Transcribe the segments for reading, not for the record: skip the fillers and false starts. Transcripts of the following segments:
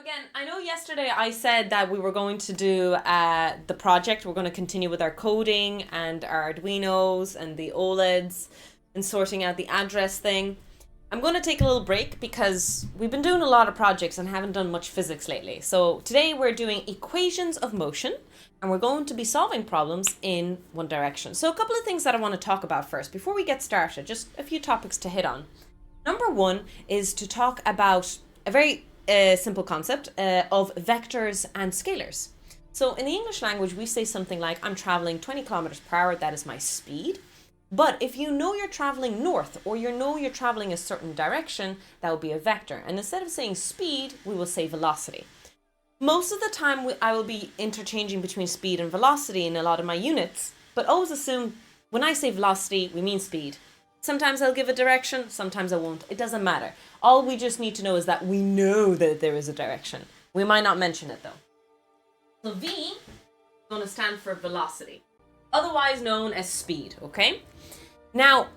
Again, I know yesterday I said that we were going to do the project. We're going to continue with our coding and our Arduinos and the OLEDs and sorting out the address thing. I'm going to take a little break because we've been doing a lot of projects and haven't done much physics lately. So today we're doing equations of motion and we're going to be solving problems in one direction. So a couple of things that I want to talk about first before we get started, just a few topics to hit on. Number one is to talk about a very simple concept of vectors and scalars. So in the English language, we say something like, I'm traveling 20 kilometers per hour, that is my speed. But if you know you're traveling north or you know you're traveling a certain direction, that will be a vector. And instead of saying speed, we will say velocity. Most of the time, I will be interchanging between speed and velocity in a lot of my units, but always assume when I say velocity, we mean speed. Sometimes I'll give a direction, sometimes I won't. It doesn't matter. All we just need to know is that we know that there is a direction. We might not mention it though. So V is going to stand for velocity, otherwise known as speed, okay? Now,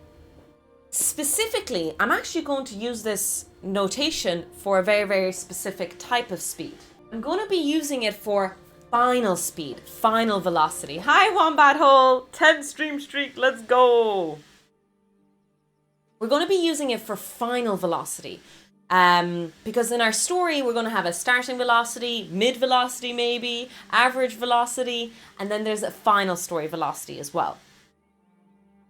specifically, I'm actually going to use this notation for a very, very specific type of speed. I'm going to be using it for final speed, final velocity. Hi, Wombat Hole, 10 stream streak, let's go. We're going to be using it for final velocity because in our story, we're going to have a starting velocity, mid velocity maybe, average velocity, and then there's a final story velocity as well.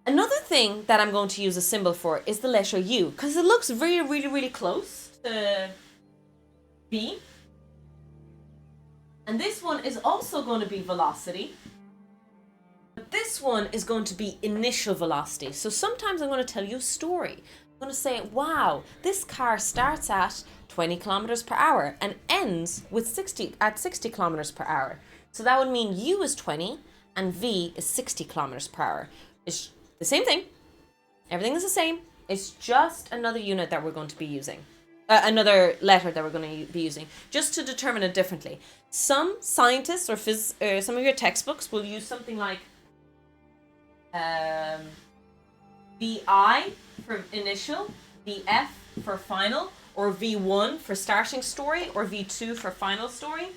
Another thing that I'm going to use a symbol for is the letter U because it looks really, really, really close to V. And this one is also going to be velocity. But this one is going to be initial velocity. So sometimes I'm going to tell you a story. I'm going to say, wow, this car starts at 20 kilometers per hour and ends with 60 kilometers per hour. So that would mean U is 20 and V is 60 kilometers per hour. It's the same thing. Everything is the same. It's just another unit that we're going to be using. Another letter that we're going to be using, just to determine it differently. Some scientists or some of your textbooks will use something like VI for initial, VF for final, or V1 for starting story, or V2 for final story.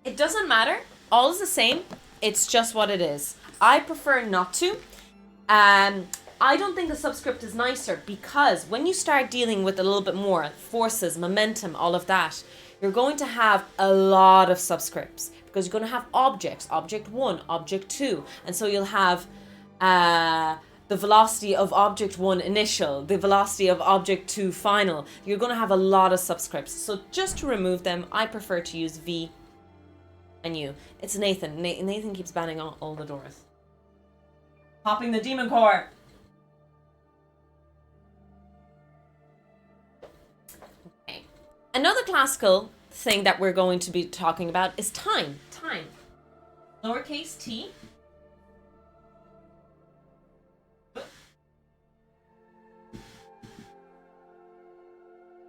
It doesn't matter. All is the same. It's just what it is. I prefer not to. I don't think the subscript is nicer because when you start dealing with a little bit more forces, momentum, all of that, you're going to have a lot of subscripts because you're going to have objects, object 1, object 2. And so you'll have the velocity of object 1 initial, the velocity of object 2 final. You're going to have a lot of subscripts. So just to remove them, I prefer to use V and U. It's Nathan. Nathan keeps banning all the doors. Popping the demon core. Another classical thing that we're going to be talking about is time. Time. Lowercase t.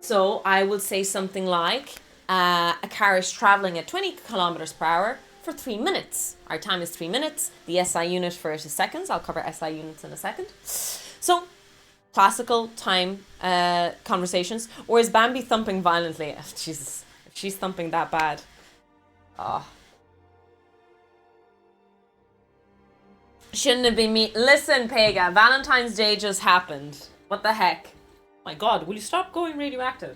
So I would say something like a car is traveling at 20 kilometers per hour for 3 minutes. Our time is 3 minutes. The SI unit for it is seconds. I'll cover SI units in a second. So classical time conversations. Or is Bambi thumping violently? Oh, Jesus, if she's thumping that bad. Oh. Shouldn't have been me. Listen, Pega, Valentine's Day just happened. What the heck? My God, will you stop going radioactive?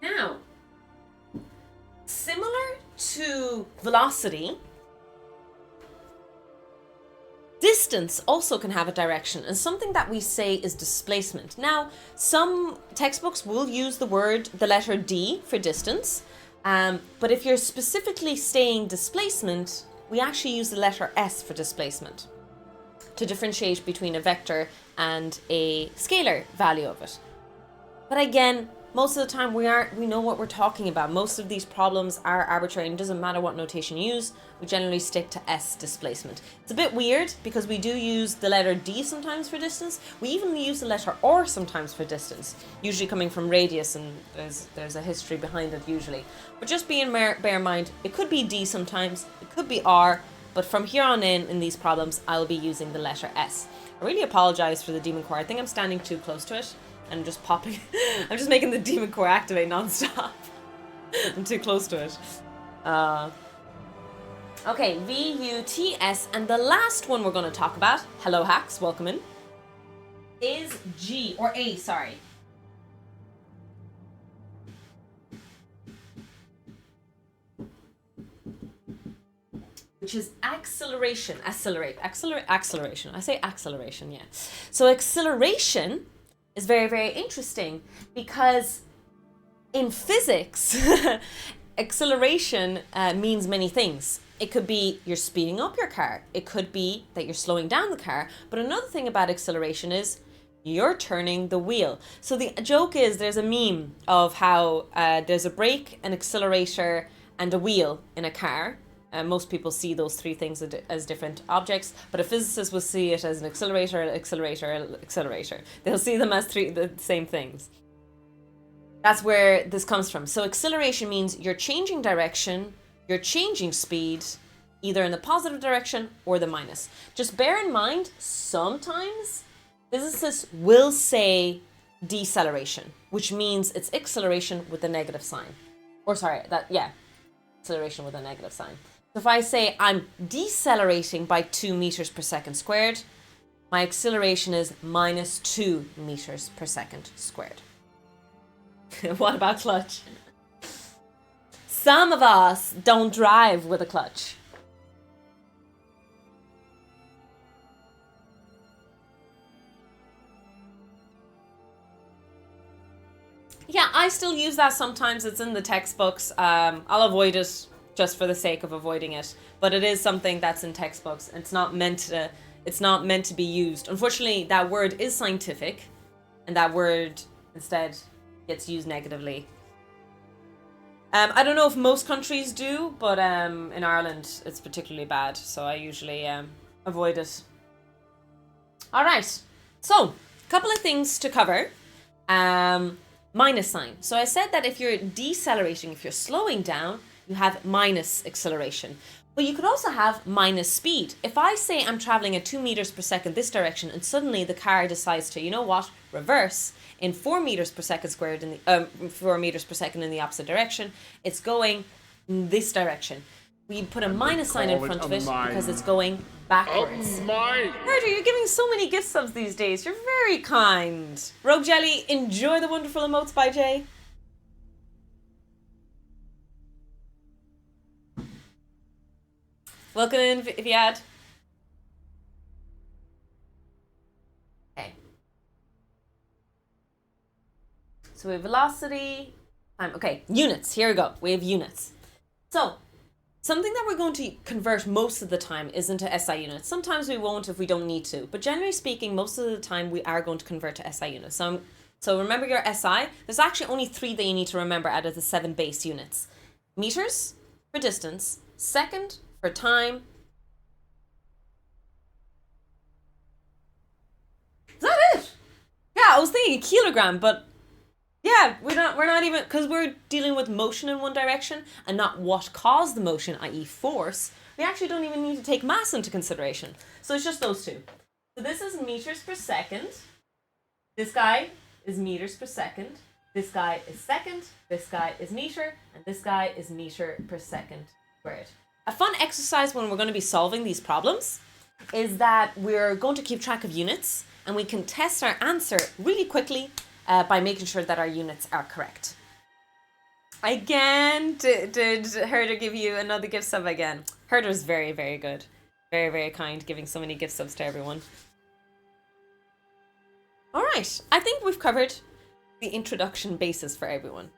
Now, similar to velocity, distance also can have a direction, and something that we say is displacement. Now, some textbooks will use the letter D for distance, but if you're specifically saying displacement, we actually use the letter S for displacement to differentiate between a vector and a scalar value of it. But again, most of the time we know what we're talking about. Most of these problems are arbitrary and it doesn't matter what notation you use. We generally stick to S displacement. It's a bit weird because we do use the letter D sometimes for distance. We even use the letter R sometimes for distance, usually coming from radius, and there's a history behind it usually. But just bear in mind, it could be D sometimes, it could be R, But from here on in these problems, I'll be using the letter S. I really apologize for the demon core. I think I'm standing too close to it and just popping. I'm just making the demon core activate non-stop. I'm too close to it. Okay, VUTS, and the last one we're going to talk about, hello hacks, welcome in, is G, or A, sorry. Which is acceleration. Acceleration. I say acceleration, yeah. So acceleration is very, very interesting because in physics, acceleration means many things. It could be you're speeding up your car. It could be that you're slowing down the car. But another thing about acceleration is you're turning the wheel. So the joke is there's a meme of how there's a brake, an accelerator, and a wheel in a car. Most people see those three things as different objects, but a physicist will see it as an accelerator, accelerator. They'll see them as the same things. That's where this comes from. So acceleration means you're changing direction, you're changing speed, either in the positive direction or the minus. Just bear in mind, sometimes physicists will say deceleration, which means it's acceleration with a negative sign. Acceleration with a negative sign. So if I say I'm decelerating by 2 meters per second squared, my acceleration is minus 2 meters per second squared. What about clutch? Some of us don't drive with a clutch. Yeah, I still use that sometimes. It's in the textbooks. I'll avoid it just for the sake of avoiding it. But it is something that's in textbooks. It's not meant to be used. Unfortunately, that word is scientific, and that word instead gets used negatively. I don't know if most countries do, but in Ireland it's particularly bad, so I usually avoid it. All right, so a couple of things to cover. Minus sign. So I said that if you're decelerating, if you're slowing down, you have minus acceleration. But you could also have minus speed. If I say I'm traveling at 2 meters per second this direction, and suddenly the car decides to, you know what, reverse in 4 meters per second squared in the 4 meters per second in the opposite direction, it's going in this direction. We put a minus sign in front of it because it's going backwards. Herder, you're giving so many gift subs these days. You're very kind. Rogue Jelly, enjoy the wonderful emotes by Jay. Welcome in, Viad. Okay. So we have velocity. Okay, units. Here we go. We have units. So something that we're going to convert most of the time is into SI units. Sometimes we won't if we don't need to, but generally speaking, most of the time we are going to convert to SI units. So remember your SI. There's actually only 3 that you need to remember out of the 7 base units. Meters for distance, second for time. Is that it? Yeah, I was thinking kilogram, but yeah, we're not even, because we're dealing with motion in one direction and not what caused the motion, i.e. force. We actually don't even need to take mass into consideration. So it's just those two. So this is meters per second. This guy is meters per second. This guy is second. This guy is meter. And this guy is meter per second squared. A fun exercise when we're going to be solving these problems is that we're going to keep track of units, and we can test our answer really quickly by making sure that our units are correct. Again, did Herder give you another gift sub again? Herder's very, very good. Very, very kind, giving so many gift subs to everyone. All right, I think we've covered the introduction basis for everyone.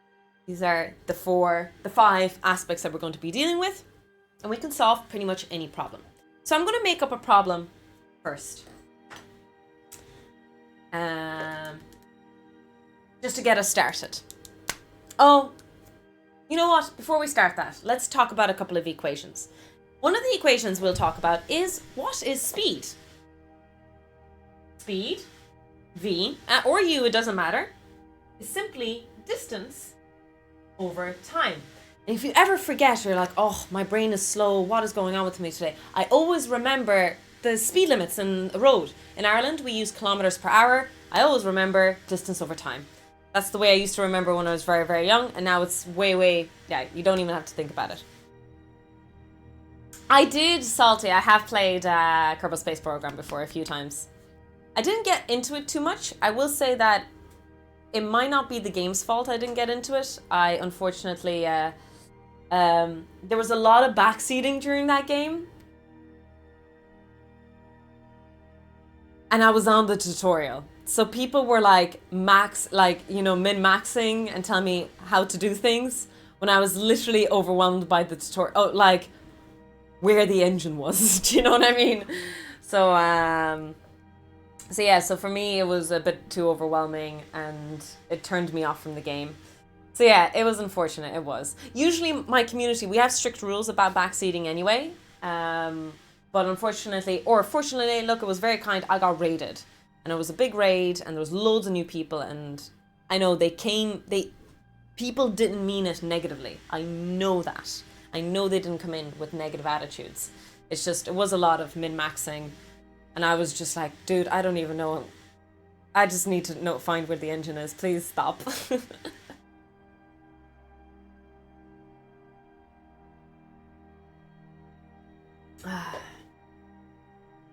These are the 5 aspects that we're going to be dealing with, and we can solve pretty much any problem. So I'm going to make up a problem first. Just to get us started. Oh, you know what? Before we start that, let's talk about a couple of equations. One of the equations we'll talk about is, what is speed? Speed, V, or U, it doesn't matter, is simply distance over time. And if you ever forget, you're like, oh, my brain is slow, what is going on with me today? I always remember the speed limits in the road. In Ireland, we use kilometers per hour. I always remember distance over time. That's the way I used to remember when I was very, very young. And now it's way, yeah, you don't even have to think about it. I did, Salty, I have played Kerbal Space Program before a few times. I didn't get into it too much. I will say that it might not be the game's fault I didn't get into it. I unfortunately, there was a lot of backseating during that game. And I was on the tutorial. So people were like min-maxing and telling me how to do things when I was literally overwhelmed by the tutorial. Oh, like where the engine was. Do you know what I mean? So yeah, so for me it was a bit too overwhelming and it turned me off from the game. So yeah, it was unfortunate, it was. Usually my community, we have strict rules about backseating anyway. But unfortunately, or fortunately, look, it was very kind, I got raided. And it was a big raid and there was loads of new people and I know people didn't mean it negatively. I know that. I know they didn't come in with negative attitudes. It's just, it was a lot of min-maxing. And I was just like, dude, I don't even know. I just need to find where the engine is. Please stop.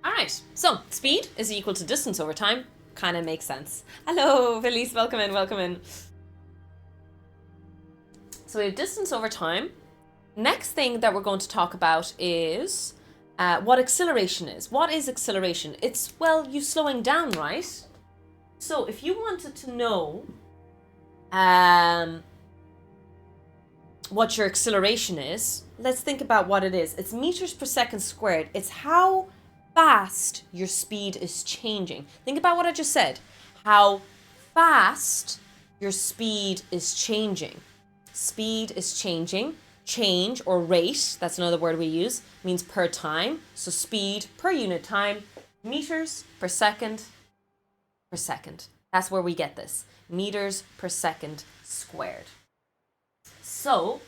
Alright, so speed is equal to distance over time. Kind of makes sense. Hello, Felice, welcome in. So we have distance over time. Next thing that we're going to talk about is what acceleration is. What is acceleration? It's, well, you slowing down, right? So if you wanted to know what your acceleration is, let's think about what it is. It's meters per second squared. It's how fast your speed is changing. Think about what I just said. How fast your speed is changing. Speed is changing. Change or rate, that's another word we use, means per time. So speed per unit time, meters per second per second. That's where we get this. Meters per second squared. So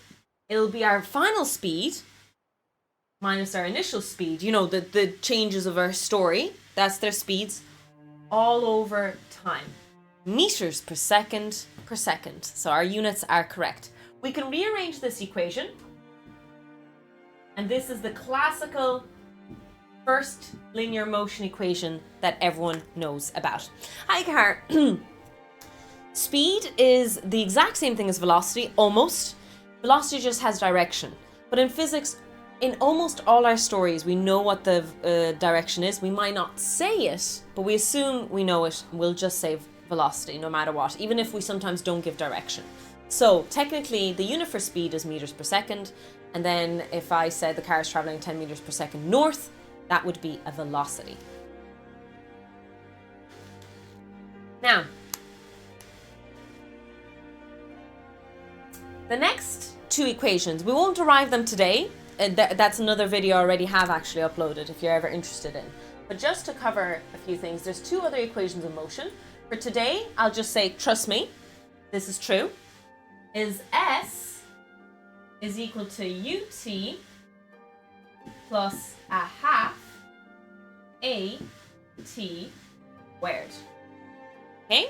it'll be our final speed minus our initial speed. You know, the changes of our story. That's their speeds all over time. Meters per second per second. So our units are correct. We can rearrange this equation. And this is the classical first linear motion equation that everyone knows about. Hi, Car. Speed is the exact same thing as velocity, almost. Velocity just has direction. But in physics, in almost all our stories, we know what the direction is. We might not say it, but we assume we know it. We'll just say velocity no matter what, even if we sometimes don't give direction. So technically, the unit for speed is meters per second. And then if I said the car is traveling 10 meters per second north, that would be a velocity. Now, the next two equations, we won't derive them today. That's another video I already have actually uploaded if you're ever interested in. But just to cover a few things, there's two other equations of motion. For today, I'll just say, trust me, this is true, is S is equal to UT plus a half AT squared. Okay?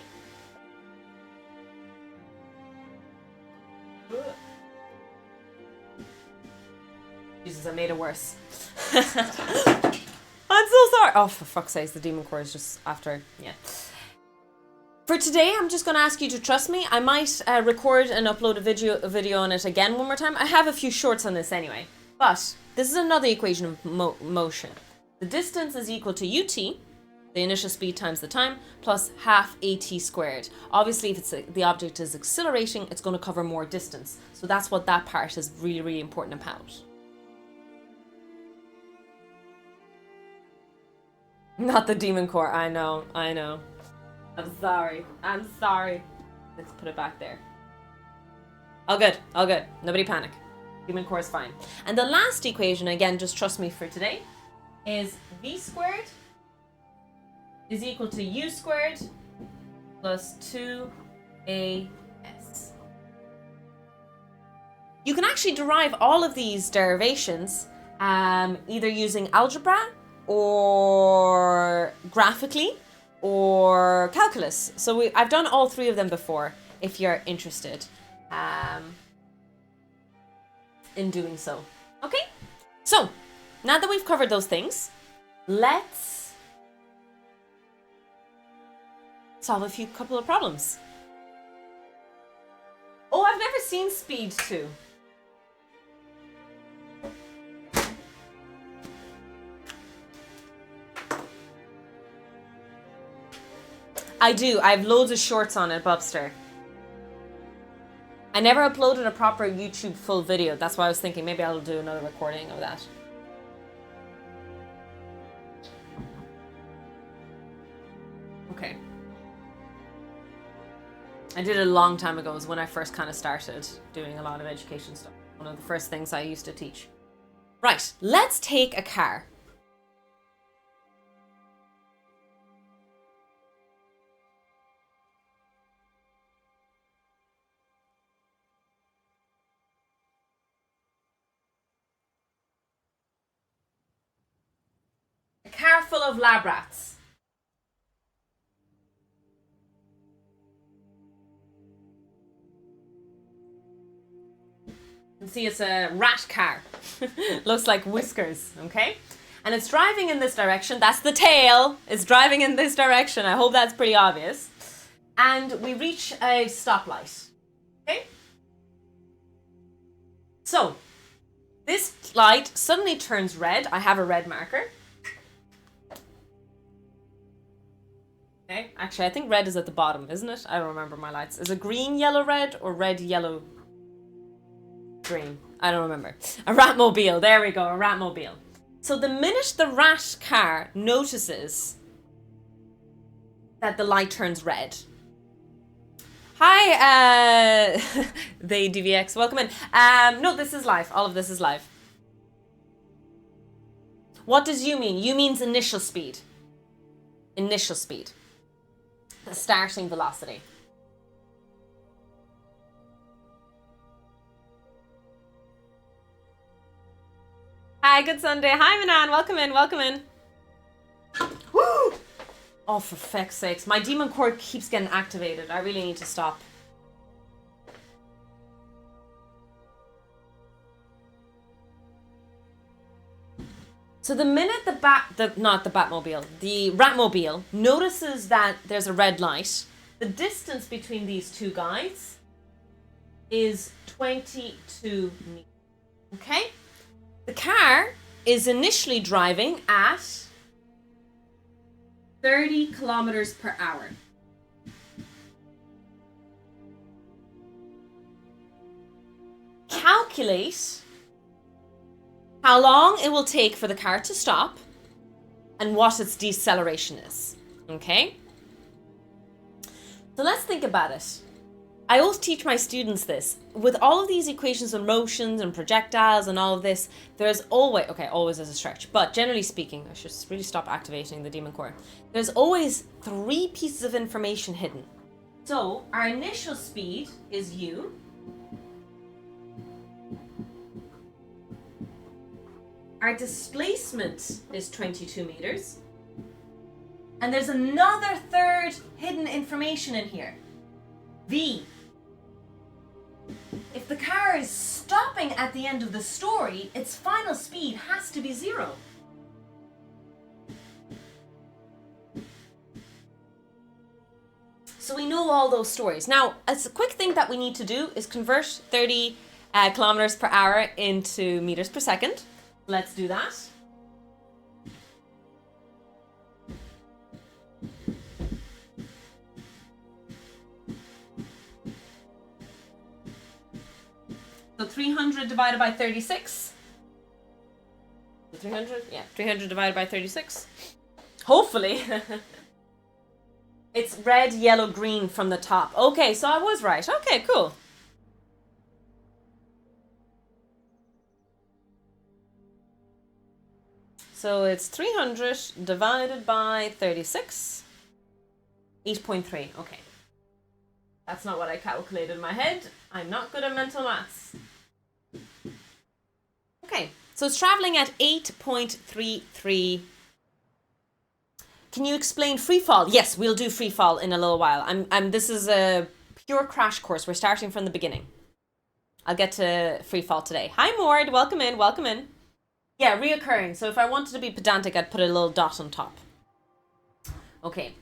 Jesus, I made it worse. I'm so sorry. Oh, for fuck's sake, the demon core is just after, yeah. For today, I'm just going to ask you to trust me. I might record and upload a video on it again one more time. I have a few shorts on this anyway. But this is another equation of motion. The distance is equal to UT, the initial speed times the time, plus half AT squared. Obviously, if the object is accelerating, it's going to cover more distance. So that's what that part is really, really important about. Not the demon core. I know. I'm sorry. Let's put it back there. All good. Nobody panic. Demon core is fine. And the last equation, again, just trust me for today, is V squared is equal to U squared plus 2AS. You can actually derive all of these derivations either using algebra or graphically or calculus. So I've done all three of them before if you're interested in doing so. Okay, so now that we've covered those things, let's solve a couple of problems. Oh, I've never seen Speed 2. I do. I have loads of shorts on it, Bobster. I never uploaded a proper YouTube full video. That's why I was thinking maybe I'll do another recording of that. Okay. I did it a long time ago. It was when I first kind of started doing a lot of education stuff. One of the first things I used to teach. Right, let's take a car. A car full of lab rats. You can see it's a rat car. Looks like whiskers, okay? And it's driving in this direction. That's the tail. It's driving in this direction. I hope that's pretty obvious. And we reach a stoplight, okay? So, this light suddenly turns red. I have a red marker. Okay, actually, I think red is at the bottom, isn't it? I don't remember my lights. Is it green, yellow, red, or red, yellow, green? I don't remember. A ratmobile. There we go, a ratmobile. So the minute the rat car notices that the light turns red. Hi, they DVX, welcome in. No, this is live. All of this is live. What does U mean? U means initial speed. Initial speed. The starting velocity. Hi, good Sunday. Hi, Manan. Welcome in. Welcome in. Woo! Oh, for feck's sakes. My demon core keeps getting activated. I really need to stop. So the minute the ratmobile notices that there's a red light, the distance between these two guys is 22 meters. Okay? The car is initially driving at 30 kilometers per hour. Calculate how long it will take for the car to stop and what its deceleration is. Okay? So let's think about it. I always teach my students this. With all of these equations and motions and projectiles and all of this, there's always, okay, always is a stretch, but generally speaking, I should really stop activating the demon core. There's always 3 pieces of information hidden. So our initial speed is u. Our displacement is 22 meters. And there's another third hidden information in here. V. If the car is stopping at the end of the story, its final speed has to be 0. So we know all those stories. Now, a quick thing that we need to do is convert 30 kilometers per hour into meters per second. Let's do that. So 300 divided by 36. 300? Yeah, 300 divided by 36. Hopefully. It's red, yellow, green from the top. Okay, so I was right. Okay, cool. So it's 300 divided by 36. 8.3. Okay. That's not what I calculated in my head. I'm not good at mental maths. Okay, so it's traveling at 8.33. Can you explain free fall? Yes, we'll do free fall in a little while. This is a pure crash course. We're starting from the beginning. I'll get to free fall today. Hi, Mord. Welcome in. Welcome in. Yeah, reoccurring. So if I wanted to be pedantic, I'd put a little dot on top. Okay.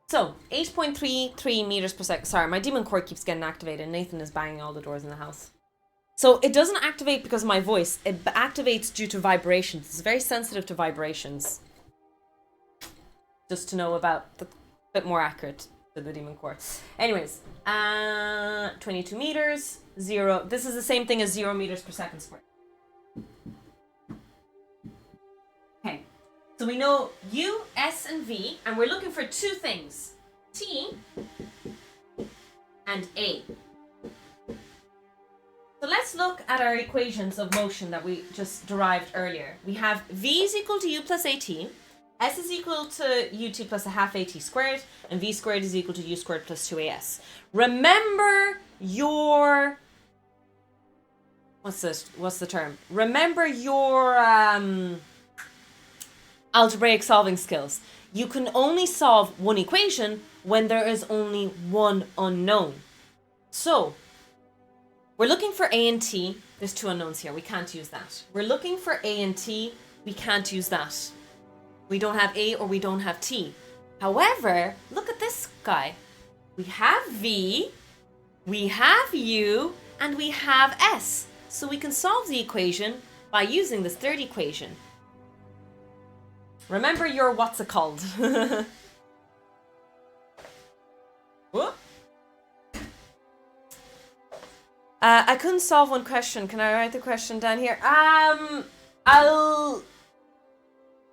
So 8.33 meters per second. Sorry, my demon core keeps getting activated. Nathan is banging all the doors in the house. So it doesn't activate because of my voice. It activates due to vibrations. It's very sensitive to vibrations. Just to know about the bit more accurate to the demon core. Anyways, 22 meters, 0. This is the same thing as 0 meters per second squared. Okay, so we know U, S, and V, and we're looking for two things: T and A. So let's look at our equations of motion that we just derived earlier. We have V is equal to U plus AT. S is equal to ut plus a half at squared, and v squared is equal to u squared plus 2as. Remember your... What's the term? Remember your algebraic solving skills. You can only solve one equation when there is only one unknown. So, we're looking for a and t. There's two unknowns here. We can't use that. We're looking for a and t. We can't use that. We don't have A or we don't have T. However, look at this guy. We have V, we have U, and we have S. So we can solve the equation by using this third equation. Remember your what's it called? I couldn't solve one question. Can I write the question down here?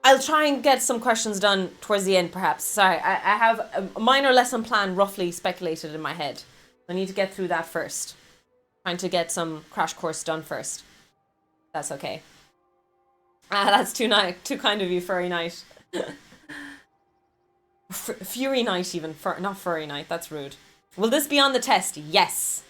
I'll try and get some questions done towards the end, perhaps. Sorry, I have a minor lesson plan roughly speculated in my head. I need to get through that first. Trying to get some crash course done first. That's okay. That's too kind of you, Furry Knight. Fury Knight even, not Furry Knight, that's rude. Will this be on the test? Yes.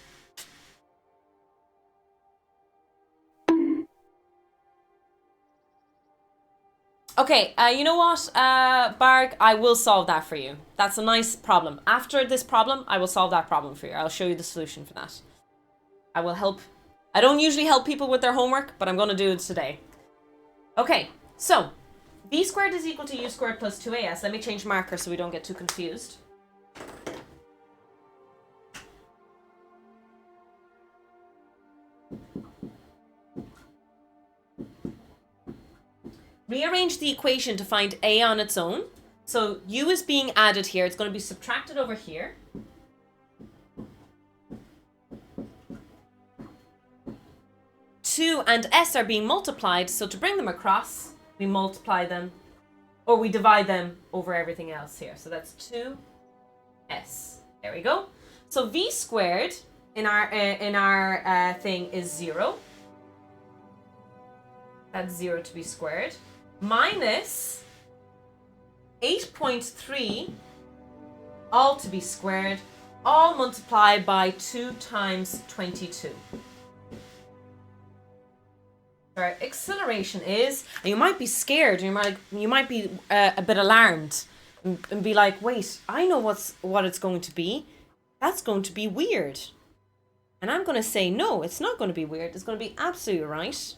Okay, you know what, Barg? I will solve that for you. That's a nice problem. After this problem, I will solve that problem for you. I'll show you the solution for that. I will help. I don't usually help people with their homework, but I'm going to do it today. Okay, so v squared is equal to u squared plus 2as. Let me change marker so we don't get too confused. Rearrange the equation to find a on its own. So u is being added here. It's going to be subtracted over here. Two and s are being multiplied. So to bring them across, we multiply them, or we divide them over everything else here. So that's 2s. There we go. So v squared in our thing is 0. That's 0 to be squared. Minus 8.3 all to be squared, all multiplied by 2 times 22. Our acceleration is, and you might be scared, you might be a bit alarmed and be like, wait, I know what it's going to be. That's going to be weird. And I'm going to say, no, it's not going to be weird. It's going to be absolutely right.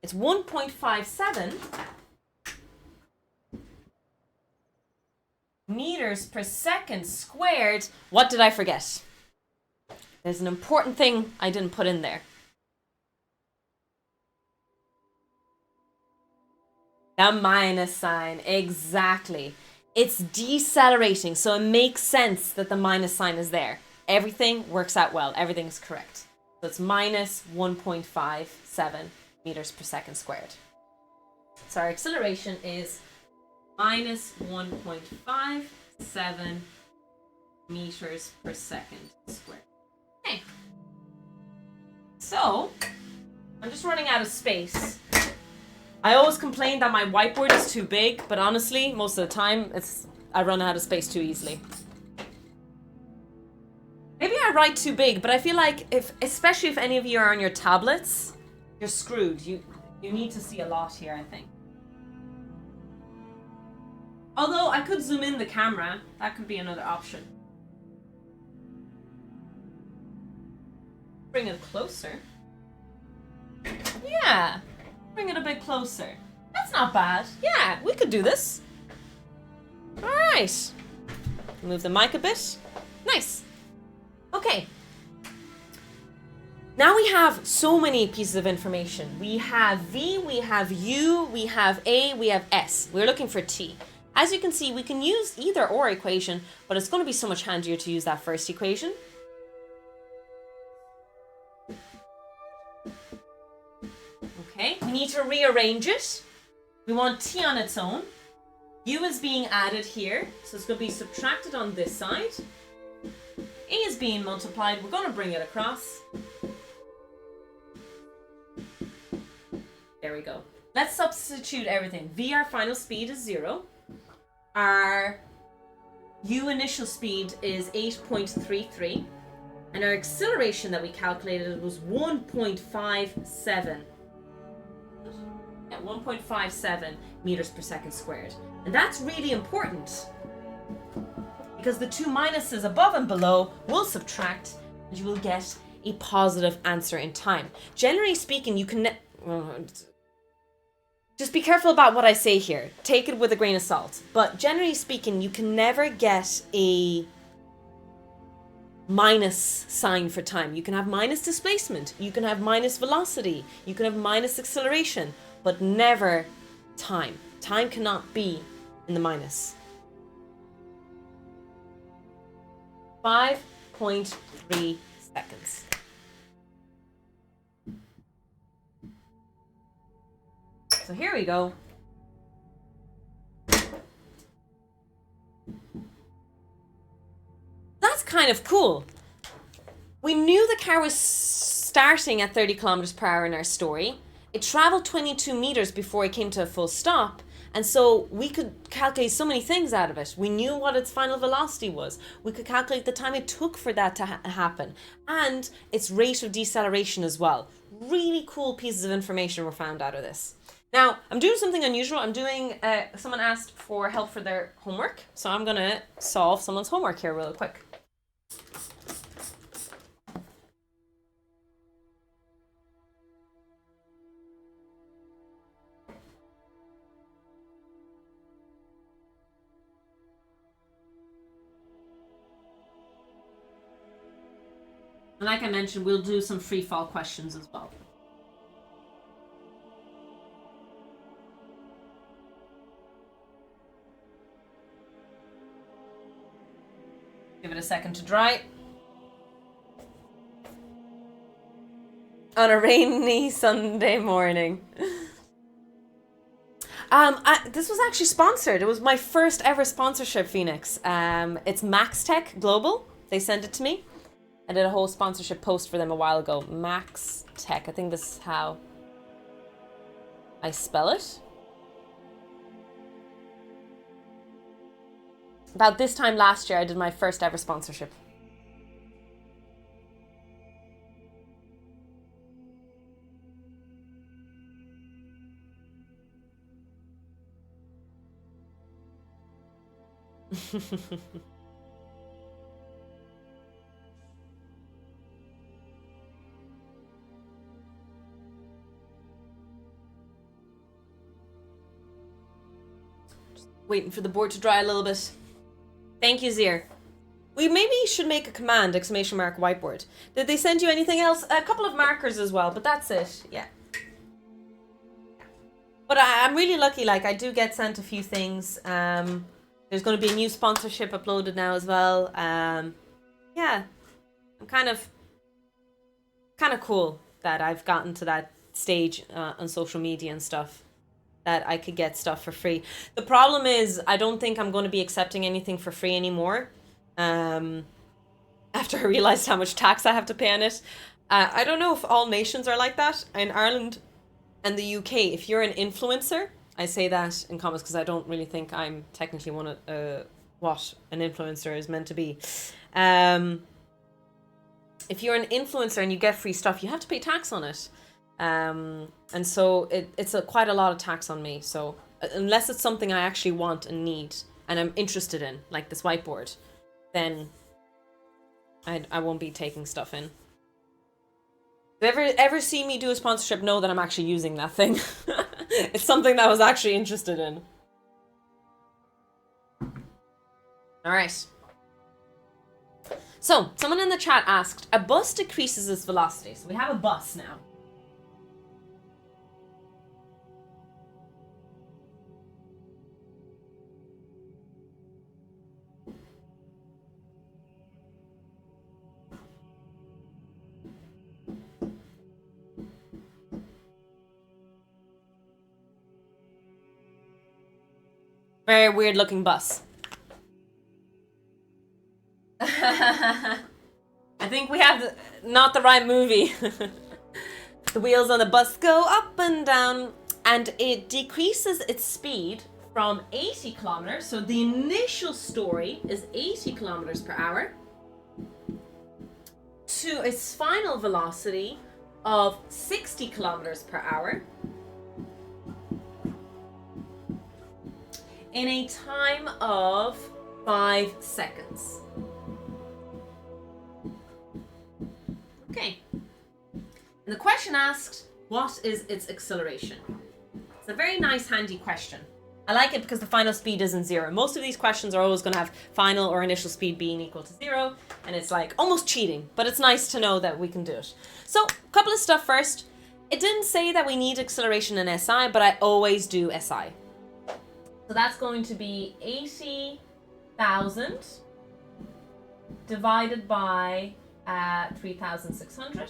It's 1.57 meters per second squared. What did I forget? There's an important thing I didn't put in there. The minus sign, exactly. It's decelerating, so it makes sense that the minus sign is there. Everything works out well. Everything's correct. So it's minus 1.57 meters per second squared. So our acceleration is minus 1.57 meters per second squared. Okay. So, I'm just running out of space. I always complain that my whiteboard is too big, but honestly, most of the time, I run out of space too easily. Maybe can't write too big, but I feel like especially if any of you are on your tablets, you're screwed. You need to see a lot here, I think. Although I could zoom in the camera, that could be another option. Bring it closer. Yeah, bring it a bit closer. That's not bad. Yeah, we could do this. All right. Move the mic a bit. Nice. Okay. Now we have so many pieces of information. We have V, we have U, we have A, we have S. We're looking for T. As you can see, we can use either or equation, but it's going to be so much handier to use that first equation. Okay, we need to rearrange it. We want T on its own. U is being added here, so it's going to be subtracted on this side. A is being multiplied. We're going to bring it across. There we go. Let's substitute everything. V, our final speed, is 0. Our U initial speed is 8.33. And our acceleration that we calculated was 1.57. Yeah, 1.57 meters per second squared. And that's really important, because the two minuses above and below will subtract, and you will get a positive answer in time. Generally speaking, you can... just be careful about what I say here. Take it with a grain of salt. But generally speaking, you can never get a minus sign for time. You can have minus displacement. You can have minus velocity. You can have minus acceleration. But never time. Time cannot be in the minus. 5.3 seconds. So here we go. That's kind of cool. We knew the car was starting at 30 kilometers per hour in our story. It traveled 22 meters before it came to a full stop. And so we could calculate so many things out of it. We knew what its final velocity was. We could calculate the time it took for that to happen. And its rate of deceleration as well. Really cool pieces of information were found out of this. Now, I'm doing something unusual. I'm doing, someone asked for help for their homework. So I'm going to solve someone's homework here real quick. And like I mentioned, we'll do some free fall questions as well. Give it a second to dry. On a rainy Sunday morning. This was actually sponsored. It was my first ever sponsorship, Phoenix. It's Max Tech Global. They sent it to me. I did a whole sponsorship post for them a while ago. Max Tech. I think this is how I spell it. About this time last year, I did my first ever sponsorship. Just waiting for the board to dry a little bit. Thank you, Zier. We maybe should make a command, exclamation mark, whiteboard. Did they send you anything else? A couple of markers as well, but that's it. Yeah. But I'm really lucky, like I do get sent a few things. There's going to be a new sponsorship uploaded now as well. Yeah, I'm kind of cool that I've gotten to that stage on social media and stuff, that I could get stuff for free. The problem is I don't think I'm going to be accepting anything for free anymore. After I realized how much tax I have to pay on it. I don't know if all nations are like that. In Ireland and the UK, if you're an influencer, I say that in comments because I don't really think I'm technically one of what an influencer is meant to be. if you're an influencer and you get free stuff, you have to pay tax on it. And so it's quite a lot of tax on me. So unless it's something I actually want and need and I'm interested in, like this whiteboard, then I won't be taking stuff in. If you ever see me do a sponsorship, know that I'm actually using that thing. It's something that I was actually interested in. All right. So someone in the chat asked, a bus decreases its velocity. So we have a bus now. Very weird looking bus. I think we have not the right movie. The wheels on the bus go up and down, and it decreases its speed from 80 kilometers. So the initial story is 80 kilometers per hour to its final velocity of 60 kilometers per hour in a time of 5 seconds. Okay. And the question asked, what is its acceleration? It's a very nice, handy question. I like it because the final speed isn't 0. Most of these questions are always going to have final or initial speed being equal to 0. And it's like almost cheating, but it's nice to know that we can do it. So a couple of stuff first. It didn't say that we need acceleration in SI, but I always do SI. So that's going to be 80,000 divided by 3,600.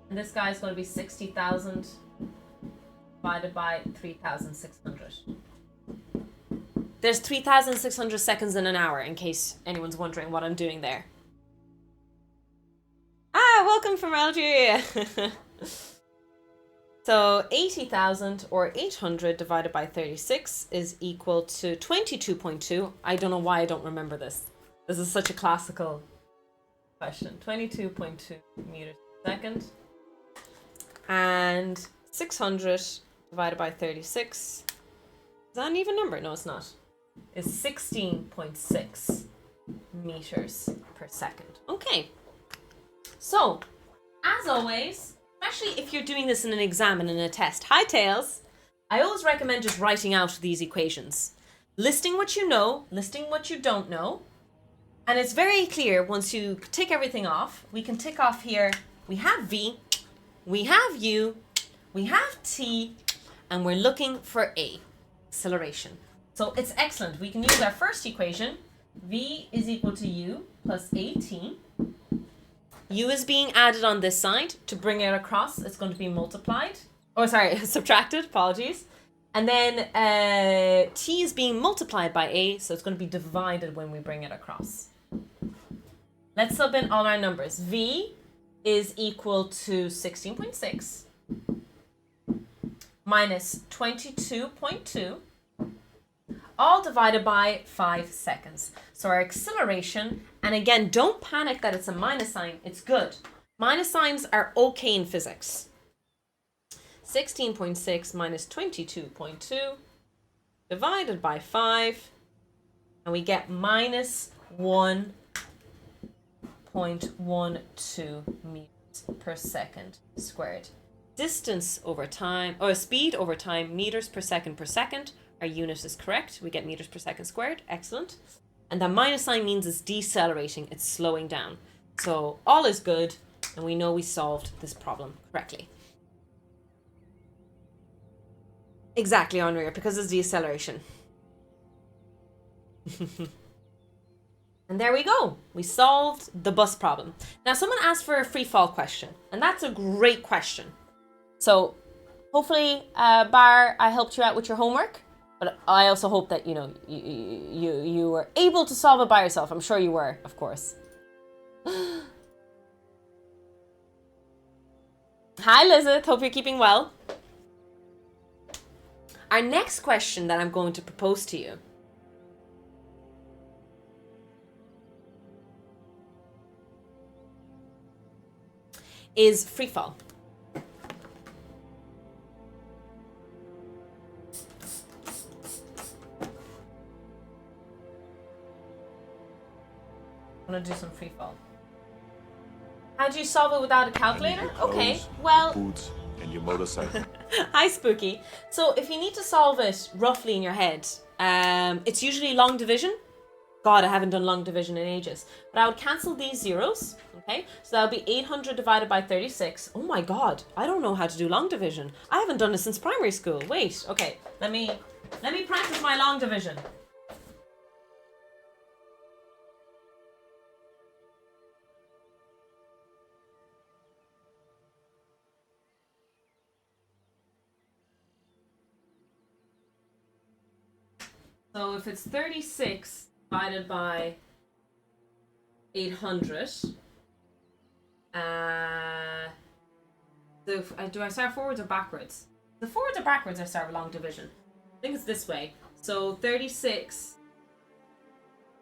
And this guy is going to be 60,000 divided by 3,600. There's 3,600 seconds in an hour, in case anyone's wondering what I'm doing there. Ah, welcome from Algeria. So 80,000 or 800 divided by 36 is equal to 22.2. I don't know why I don't remember this. This is such a classical question. 22.2 meters per second. And 600 divided by 36. Is that an even number? No, it's not. Is 16.6 meters per second. Okay. So, as always, especially if you're doing this in an exam and in a test, hi tails, I always recommend just writing out these equations. Listing what you know, listing what you don't know. And it's very clear once you tick everything off. We can tick off here, we have V, we have U, we have T, and we're looking for A, acceleration. So it's excellent. We can use our first equation. V is equal to U plus AT. U is being added on this side. To bring it across, it's going to be multiplied. Oh, sorry, subtracted, apologies. And then T is being multiplied by A, so it's going to be divided when we bring it across. Let's sub in all our numbers. V is equal to 16.6 minus 22.2, all divided by 5 seconds. So our acceleration, and again, don't panic that it's a minus sign, it's good. Minus signs are okay in physics. 16.6 minus 22.2 divided by 5, and we get minus 1.12 meters per second squared. Distance over time, or speed over time, meters per second. Our unit is correct. We get meters per second squared. Excellent. And the minus sign means it's decelerating. It's slowing down. So all is good. And we know we solved this problem correctly. Exactly, Henri, because it's deceleration. And there we go. We solved the bus problem. Now, someone asked for a free fall question. And that's a great question. So hopefully, Bar, I helped you out with your homework. But I also hope that, you know, you were able to solve it by yourself. I'm sure you were, of course. Hi, Lizeth. Hope you're keeping well. Our next question that I'm going to propose to you is free fall. I'm gonna do some free fall. How do you solve it without a calculator? Okay, well... Boots and your motorcycle. Hi, Spooky. So if you need to solve it roughly in your head, it's usually long division. God, I haven't done long division in ages. But I would cancel these zeros, okay? So that would be 800 divided by 36. Oh my God, I don't know how to do long division. I haven't done it since primary school. Wait, okay, let me practice my long division. So if it's 36 divided by 800, so do I start forwards or backwards? The forwards or backwards I start with long division. I think it's this way. So 36.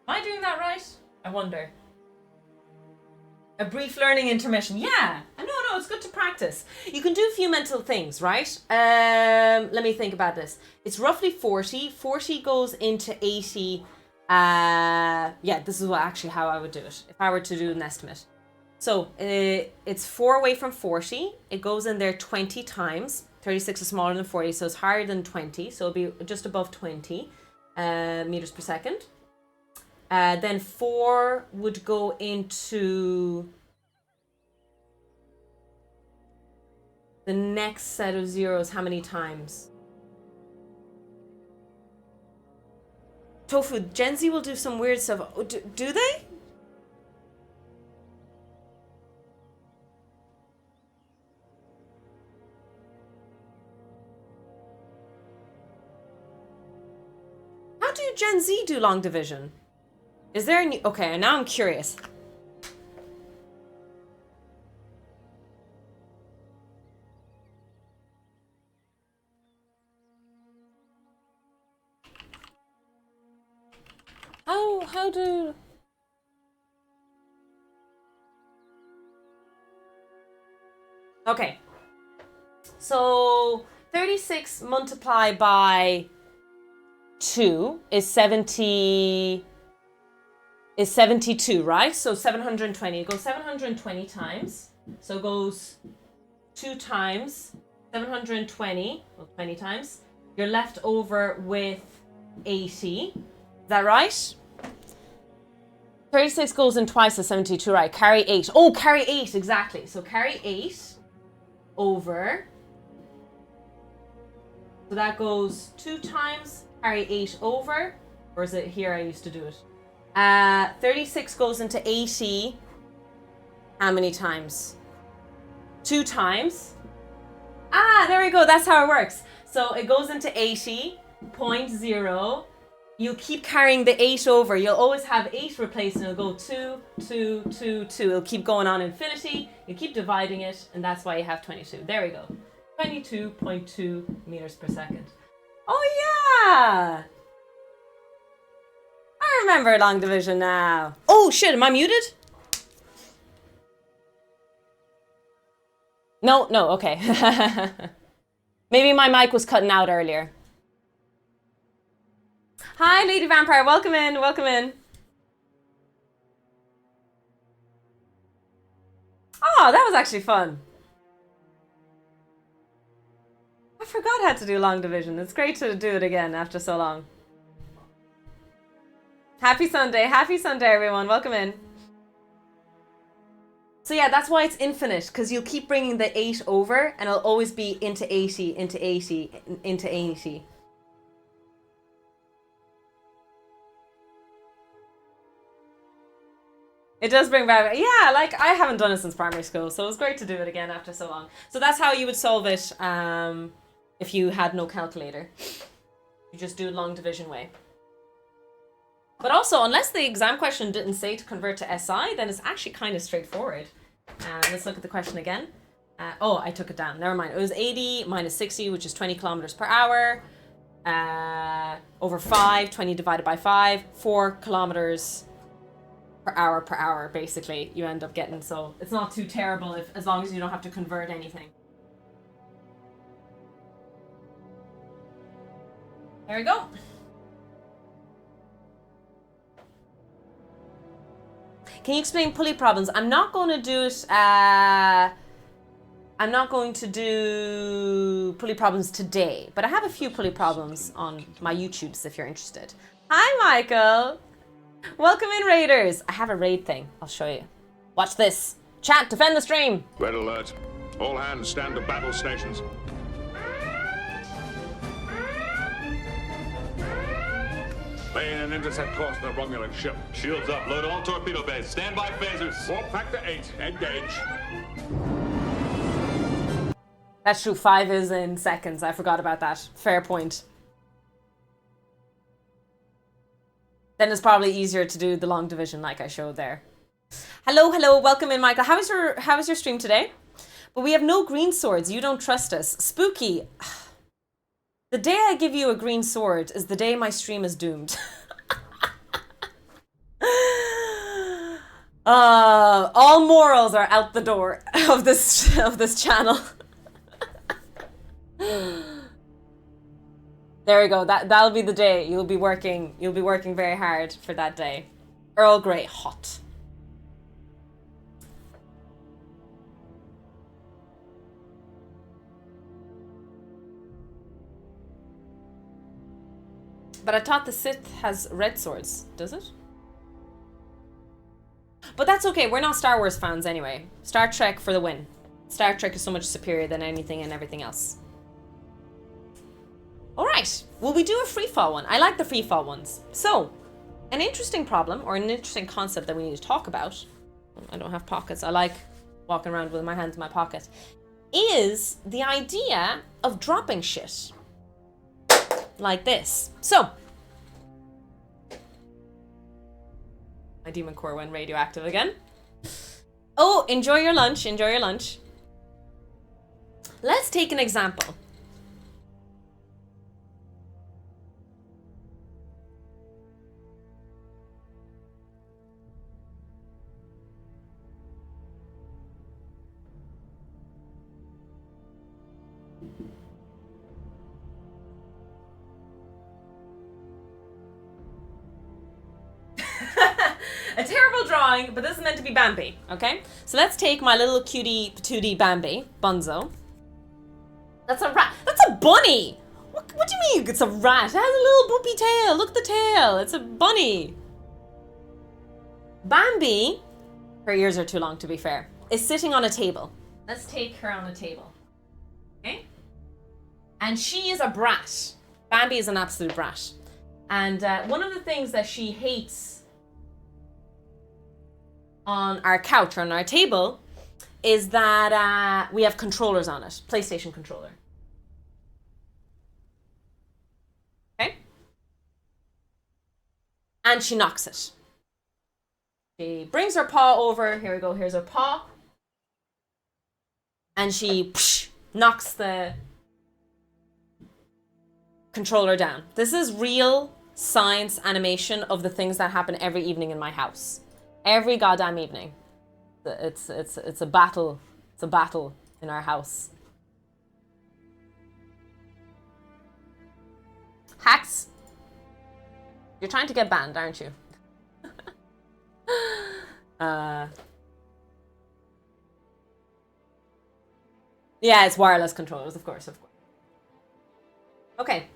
Am I doing that right? I wonder. A brief learning intermission. Yeah. No, it's good to practice. You can do a few mental things, right? Let me think about this. It's roughly 40. 40 goes into 80. Yeah, this is actually how I would do it if I were to do an estimate. So it's 4 away from 40. It goes in there 20 times. 36 is smaller than 40, so it's higher than 20. So it'll be just above 20 meters per second. Then 4 would go into the next set of zeros. How many times? Tofu, Gen Z will do some weird stuff. Oh, do they? How do Gen Z do long division? Is there any... Okay, now I'm curious. How do... Okay. So 36 multiplied by 2 is 72, right? So 720. It goes 720 times. So it goes 2 times 720, well, 20 times. You're left over with 80. Is that right? 36 goes in twice as 72, right? Carry 8. Oh, carry 8, exactly. So carry 8 over. So that goes 2 times, carry 8 over. Or is it here I used to do it? 36 goes into 80. How many times? 2 times. Ah, there we go. That's how it works. So it goes into 80.0. You keep carrying the 8 over. You'll always have 8 replaced and it'll go 2, 2, 2, 2. It'll keep going on infinity. You keep dividing it and that's why you have 22. There we go. 22.2 meters per second. Oh yeah! I remember long division now. Oh shit, am I muted? No, okay. Maybe my mic was cutting out earlier. Hi, Lady Vampire. Welcome in. Oh, that was actually fun. I forgot how to do long division. It's great to do it again after so long. Happy Sunday, everyone. Welcome in. So yeah, that's why it's infinite, because you'll keep bringing the 8 over and it'll always be into 80, into 80, into 80. It does bring back, yeah, like I haven't done it since primary school, so it was great to do it again after so long. So that's how you would solve it if you had no calculator. You just do it long division way. But also, unless the exam question didn't say to convert to SI, then it's actually kind of straightforward. Let's look at the question again. Oh, I took it down. Never mind. It was 80 minus 60, which is 20 kilometers per hour. Over 5, 20 divided by 5, 4 kilometers per hour, basically, you end up getting. So it's not too terrible as long as you don't have to convert anything. There we go. Can you explain pulley problems? I'm not going to do it. I'm not going to do pulley problems today, but I have a few pulley problems on my YouTubes if you're interested. Hi, Michael. Welcome in, Raiders. I have a raid thing. I'll show you. Watch this. Chat, defend the stream. Red alert. All hands stand to battle stations. Lay in an intercept course on the Romulan ship. Shields up. Load all torpedo bays. Stand by phasers. Warp factor 8. Engage. That's true. 5 is in seconds. I forgot about that. Fair point. Then it's probably easier to do the long division like I showed there. Hello. Welcome in, Michael. How was your stream today? But we have no green swords. You don't trust us. Spooky. The day I give you a green sword is the day my stream is doomed. All morals are out the door of this channel. There we go. That'll be the day. You'll be working very hard for that day. Earl Grey hot. But I thought the Sith has red swords, does it? But that's okay, we're not Star Wars fans anyway. Star Trek for the win. Star Trek is so much superior than anything and everything else. Alright, will we do a freefall one? I like the freefall ones. So, an interesting problem, or an interesting concept that we need to talk about, I don't have pockets, I like walking around with my hands in my pocket, is the idea of dropping shit. Like this. So, my demon core went radioactive again. Oh, enjoy your lunch. Let's take an example. A terrible drawing, but this is meant to be Bambi, okay? So let's take my little cutie patootie Bambi, Bunzo. That's a rat. That's a bunny! What do you mean it's a rat? It has a little boopy tail. Look at the tail. It's a bunny. Bambi, her ears are too long to be fair, is sitting on a table. Let's take her on a table, okay? And she is a brat. Bambi is an absolute brat. And one of the things that she hates on our couch or on our table is that we have controllers on it. PlayStation controller. Okay? And she knocks it. She brings her paw over. Here we go. Here's her paw. And she knocks the controller down. This is real science animation of the things that happen every evening in my house. Every goddamn evening. It's a battle. It's a battle in our house. Hacks. You're trying to get banned, aren't you? Yeah, it's wireless controllers, of course. Okay.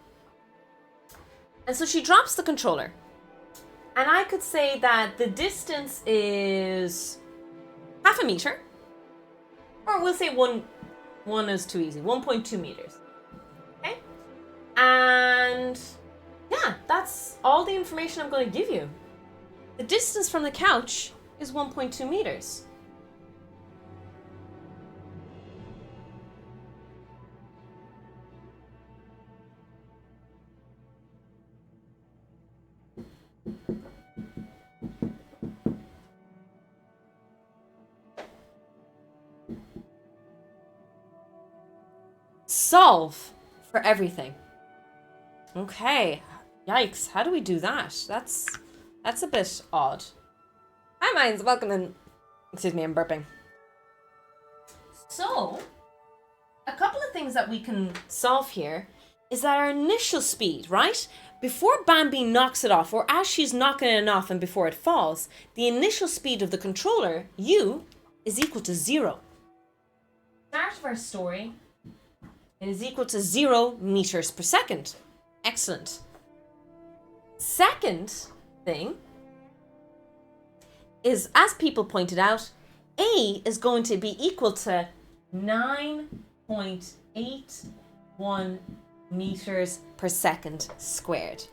And so she drops the controller. And I could say that the distance is half a meter. Or we'll say one is too easy. 1.2 meters. Okay? And yeah, that's all the information I'm going to give you. The distance from the couch is 1.2 meters. Solve for everything. Okay. Yikes. How do we do that? That's a bit odd. Hi, Minds. Welcome in. Excuse me, I'm burping. So, a couple of things that we can solve here is that our initial speed, right? Before Bambi knocks it off, or as she's knocking it off and before it falls, the initial speed of the controller, u, is equal to 0. Start of our story, it is equal to 0 meters per second. Excellent. Second thing is, as people pointed out, a is going to be equal to 9.81 meters per second squared.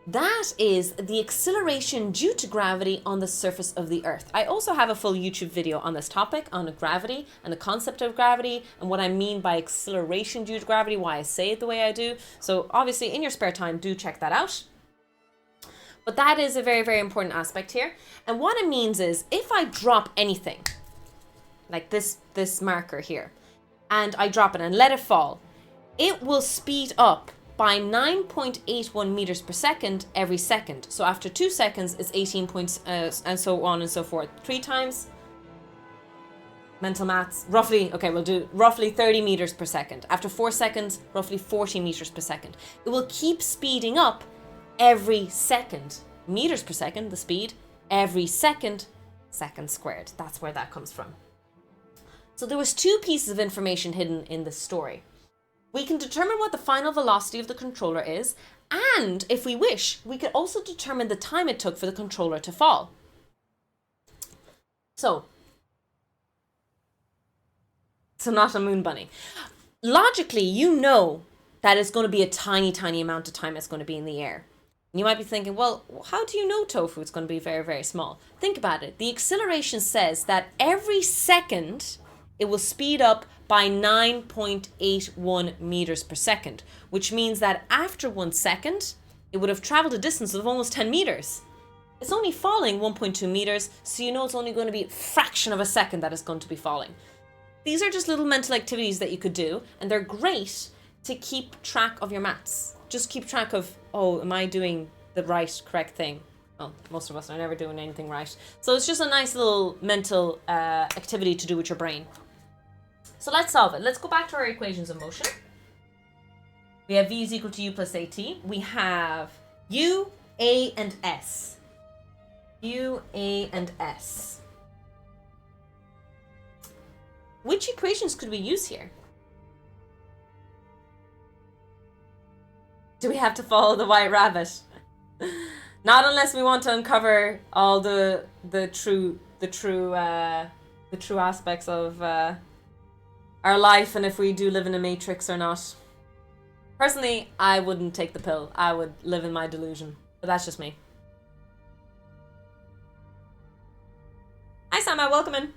That is the acceleration due to gravity on the surface of the Earth. I also have a full YouTube video on this topic, on gravity and the concept of gravity and what I mean by acceleration due to gravity, why I say it the way I do. So obviously in your spare time, do check that out. But that is a very, very important aspect here. And what it means is if I drop anything, like this marker here, and I drop it and let it fall, it will speed up by 9.81 meters per second every second. So after 2 seconds, it's 18 points, and so on and so forth. 3 times, mental maths, roughly, okay, we'll do roughly 30 meters per second. After 4 seconds, roughly 40 meters per second. It will keep speeding up every second. Meters per second, the speed, every second, second squared. That's where that comes from. So there was 2 pieces of information hidden in this story. We can determine what the final velocity of the controller is, and if we wish, we could also determine the time it took for the controller to fall. So not a moon bunny. Logically, you know that it's going to be a tiny, tiny amount of time it's going to be in the air. And you might be thinking, well, how do you know, Tofu, it's going to be very, very small? Think about it. The acceleration says that every second it will speed up by 9.81 meters per second, which means that after 1 second, it would have traveled a distance of almost 10 meters. It's only falling 1.2 meters, so you know it's only going to be a fraction of a second that it's going to be falling. These are just little mental activities that you could do, and they're great to keep track of your maths. Just keep track of, oh, am I doing the right, correct thing? Well, most of us are never doing anything right. So it's just a nice little mental activity to do with your brain. So let's solve it. Let's go back to our equations of motion. We have v is equal to u plus at. We have u, a, and s. U, a, and s. Which equations could we use here? Do we have to follow the white rabbit? Not unless we want to uncover all the true aspects of our life, and if we do live in a matrix or not. Personally, I wouldn't take the pill. I would live in my delusion. But that's just me. Hi, Sama. Welcome in.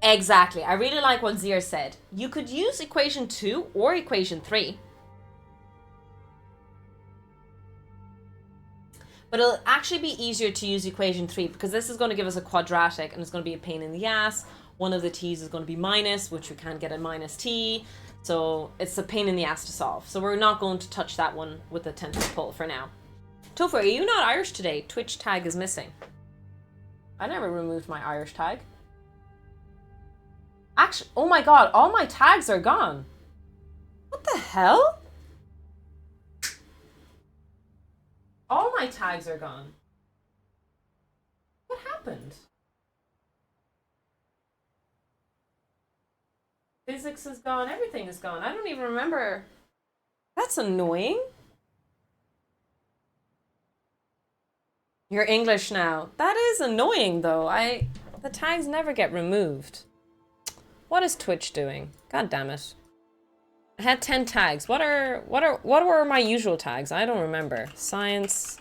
Exactly. I really like what Zir said. You could use equation 2 or equation 3. But it'll actually be easier to use equation 3 because this is going to give us a quadratic and it's going to be a pain in the ass. One of the t's is going to be minus, which we can't get a minus t. So it's a pain in the ass to solve. So we're not going to touch that one with a 10th pull for now. Tofu, are you not Irish today? Twitch tag is missing. I never removed my Irish tag. Actually, oh my god, all my tags are gone. What the hell? All my tags are gone. What happened? Physics is gone, everything is gone. I don't even remember. That's annoying. You're English now. That is annoying though. The tags never get removed. What is Twitch doing? God damn it. I had 10 tags. What were my usual tags? I don't remember. Science.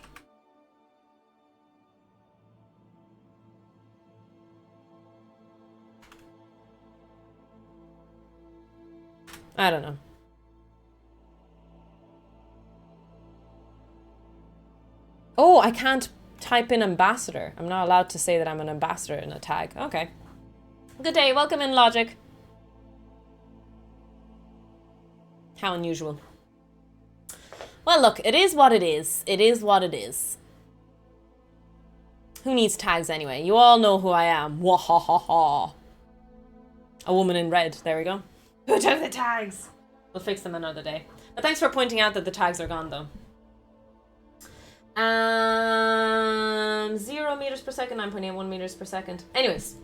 I don't know. Oh, I can't type in ambassador. I'm not allowed to say that I'm an ambassador in a tag. Okay. Good day. Welcome in, Logic. How unusual. Well, look, it is what it is. It is what it is. Who needs tags anyway? You all know who I am. Wahahaha. A woman in red. There we go. Who took the tags? We'll fix them another day. But thanks for pointing out that the tags are gone, though. 0 meters per second, 9.81 meters per second. Anyways,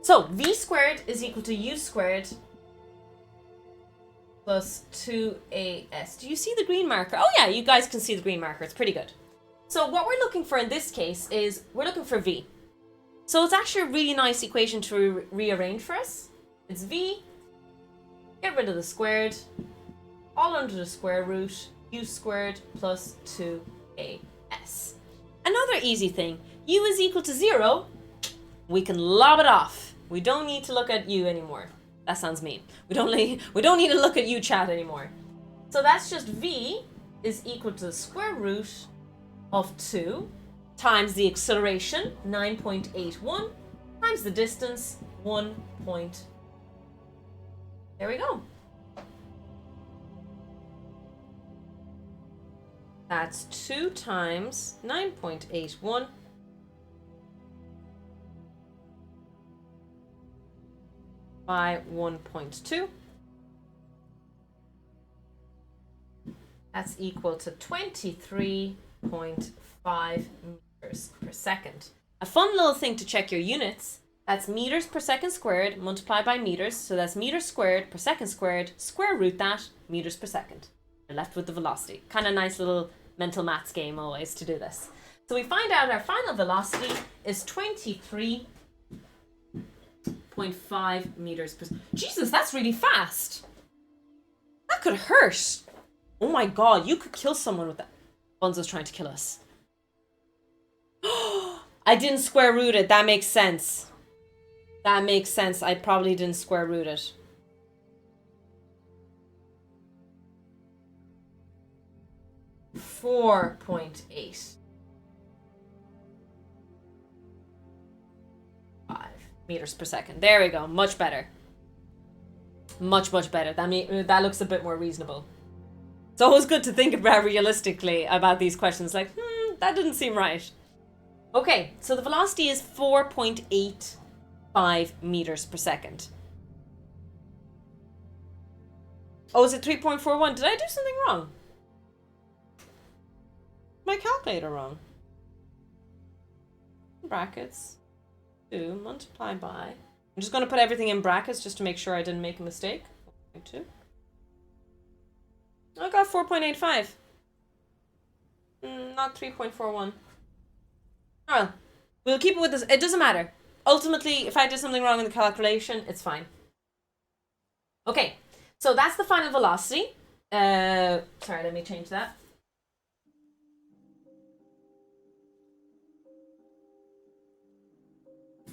so v squared is equal to u squared plus 2as. Do you see the green marker? Oh yeah, you guys can see the green marker. It's pretty good. So what we're looking for in this case is we're looking for v. So it's actually a really nice equation to rearrange for us. It's v, get rid of the squared, all under the square root, u squared plus 2as. Another easy thing, u is equal to 0, we can lob it off. We don't need to look at u anymore. That sounds mean. We don't need to look at u chat anymore. So that's just v is equal to the square root of 2 times the acceleration, 9.81, times the distance, 1. There we go. That's 2 times 9.81 by 1.2. That's equal to 23.5 meters per second. A fun little thing to check your units. That's meters per second squared multiplied by meters. So that's meters squared per second squared, square root that, meters per second. You're left with the velocity. Kind of nice little mental maths game always to do this. So we find out our final velocity is 23.5 meters per second. Jesus, that's really fast. That could hurt. Oh my god, you could kill someone with that. Bunzo's trying to kill us. I didn't square root it. That makes sense. That makes sense. I probably didn't square root it. .8 meters per second. There we go. Much better. Much better. That looks a bit more reasonable. It's always good to think about realistically about these questions. Like, that didn't seem right. Okay, so the velocity is 4.85 meters per second. Oh, is it 3.41? Did I do something wrong? My calculator wrong. Brackets 2 multiplied by. I'm just going to put everything in brackets just to make sure I didn't make a mistake. 1.2. I got 4.85. Not 3.41. Oh well, we'll keep it with this. It doesn't matter. Ultimately, if I did something wrong in the calculation, it's fine. Okay, so that's the final velocity. Sorry, let me change that.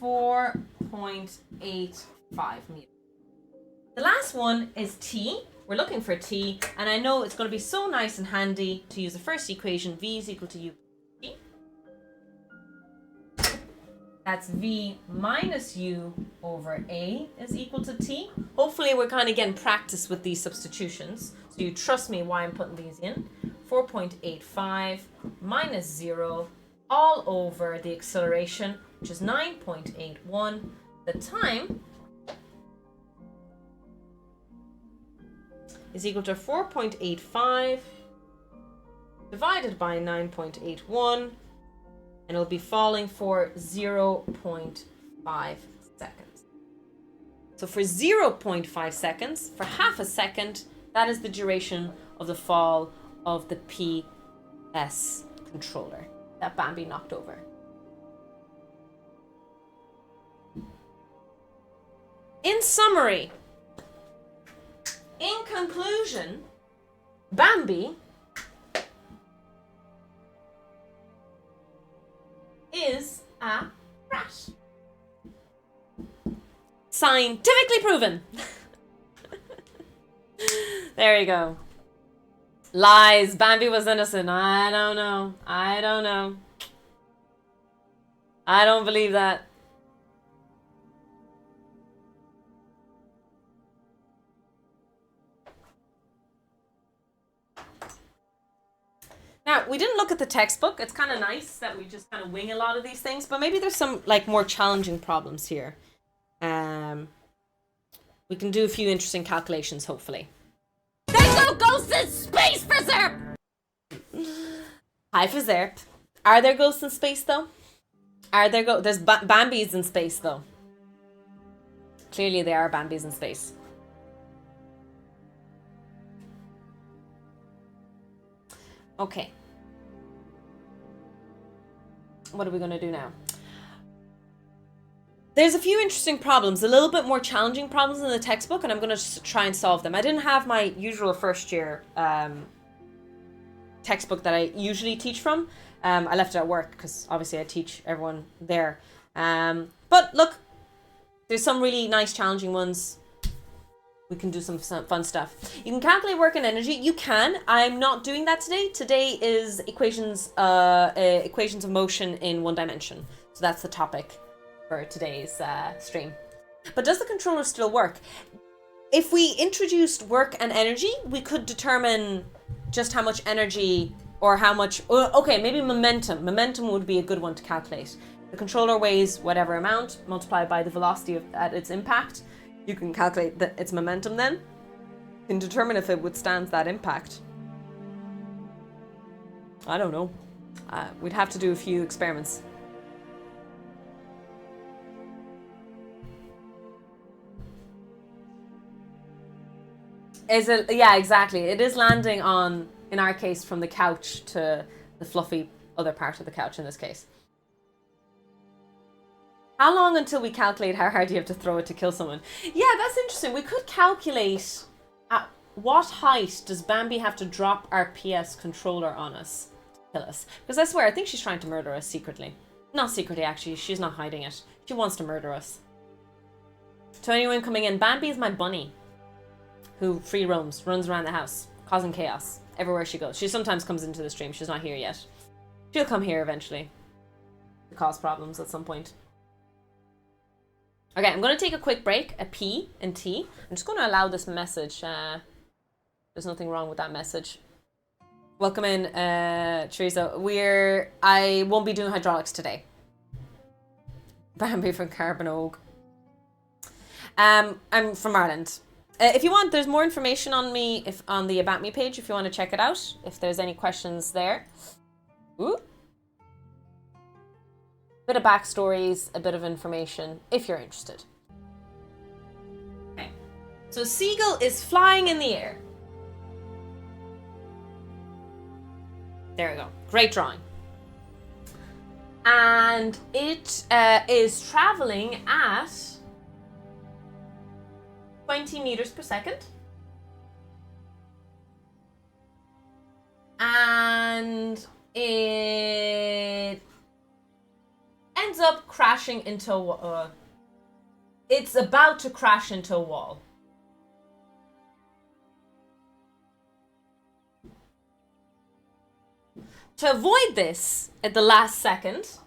.85 meters. The last one is t. We're looking for t, and I know it's going to be so nice and handy to use the first equation. V is equal to u t. That's v minus u over a is equal to t. Hopefully we're kind of getting practice with these substitutions, so you trust me why I'm putting these in. 4.85 minus 0 all over the acceleration, which is 9.81. The time is equal to 4.85 divided by 9.81, and it'll be falling for 0.5 seconds. So for 0.5 seconds, for half a second, that is the duration of the fall of the PS controller that Bambi knocked over. In summary, in conclusion, Bambi is a rat. Scientifically proven. There you go. Lies. Bambi was innocent. I don't know. I don't believe that. Now, we didn't look at the textbook. It's kind of nice that we just kind of wing a lot of these things, but maybe there's some like more challenging problems here. We can do a few interesting calculations, hopefully. There's no ghosts in space, Fizerp! Hi, Fizerp. Are there ghosts in space, though? There's Bambis in space, though. Clearly, there are Bambis in space. Okay. What are we going to do now? There's a few interesting problems, a little bit more challenging problems in the textbook, and I'm going to try and solve them. I didn't have my usual first year textbook that I usually teach from. I left it at work because obviously I teach everyone there. But look, there's some really nice challenging ones. We can do some fun stuff. You can calculate work and energy. You can. I'm not doing that today. Today is equations of motion in one dimension. So that's the topic for today's stream. But does the controller still work? If we introduced work and energy, we could determine just how much energy or how much... Okay, maybe momentum. Momentum would be a good one to calculate. The controller weighs whatever amount multiplied by the velocity at its impact. You can calculate its momentum then. You can determine if it withstands that impact. I don't know. We'd have to do a few experiments. Is it? Yeah, exactly. It is landing on, in our case, from the couch to the fluffy other part of the couch in this case. How long until we calculate how hard you have to throw it to kill someone? Yeah, that's interesting. We could calculate at what height does Bambi have to drop our PS controller on us to kill us. Because I swear, I think she's trying to murder us secretly. Not secretly, actually. She's not hiding it. She wants to murder us. To anyone coming in, Bambi is my bunny who free roams, runs around the house, causing chaos everywhere she goes. She sometimes comes into the stream. She's not here yet. She'll come here eventually to cause problems at some point. Okay, I'm going to take a quick break, a P and T. I'm just going to allow this message. There's nothing wrong with that message. Welcome in, Teresa. I won't be doing hydraulics today. Bambi from Carbon Oak. I'm from Ireland. If you want, there's more information on me on the About Me page if you want to check it out. If there's any questions there. Ooh. Bit of backstories, a bit of information, if you're interested. Okay. So Seagull is flying in the air. There we go. Great drawing. And it is traveling at 20 meters per second. And it ends up crashing into it's about to crash into a wall. To avoid this at the last second,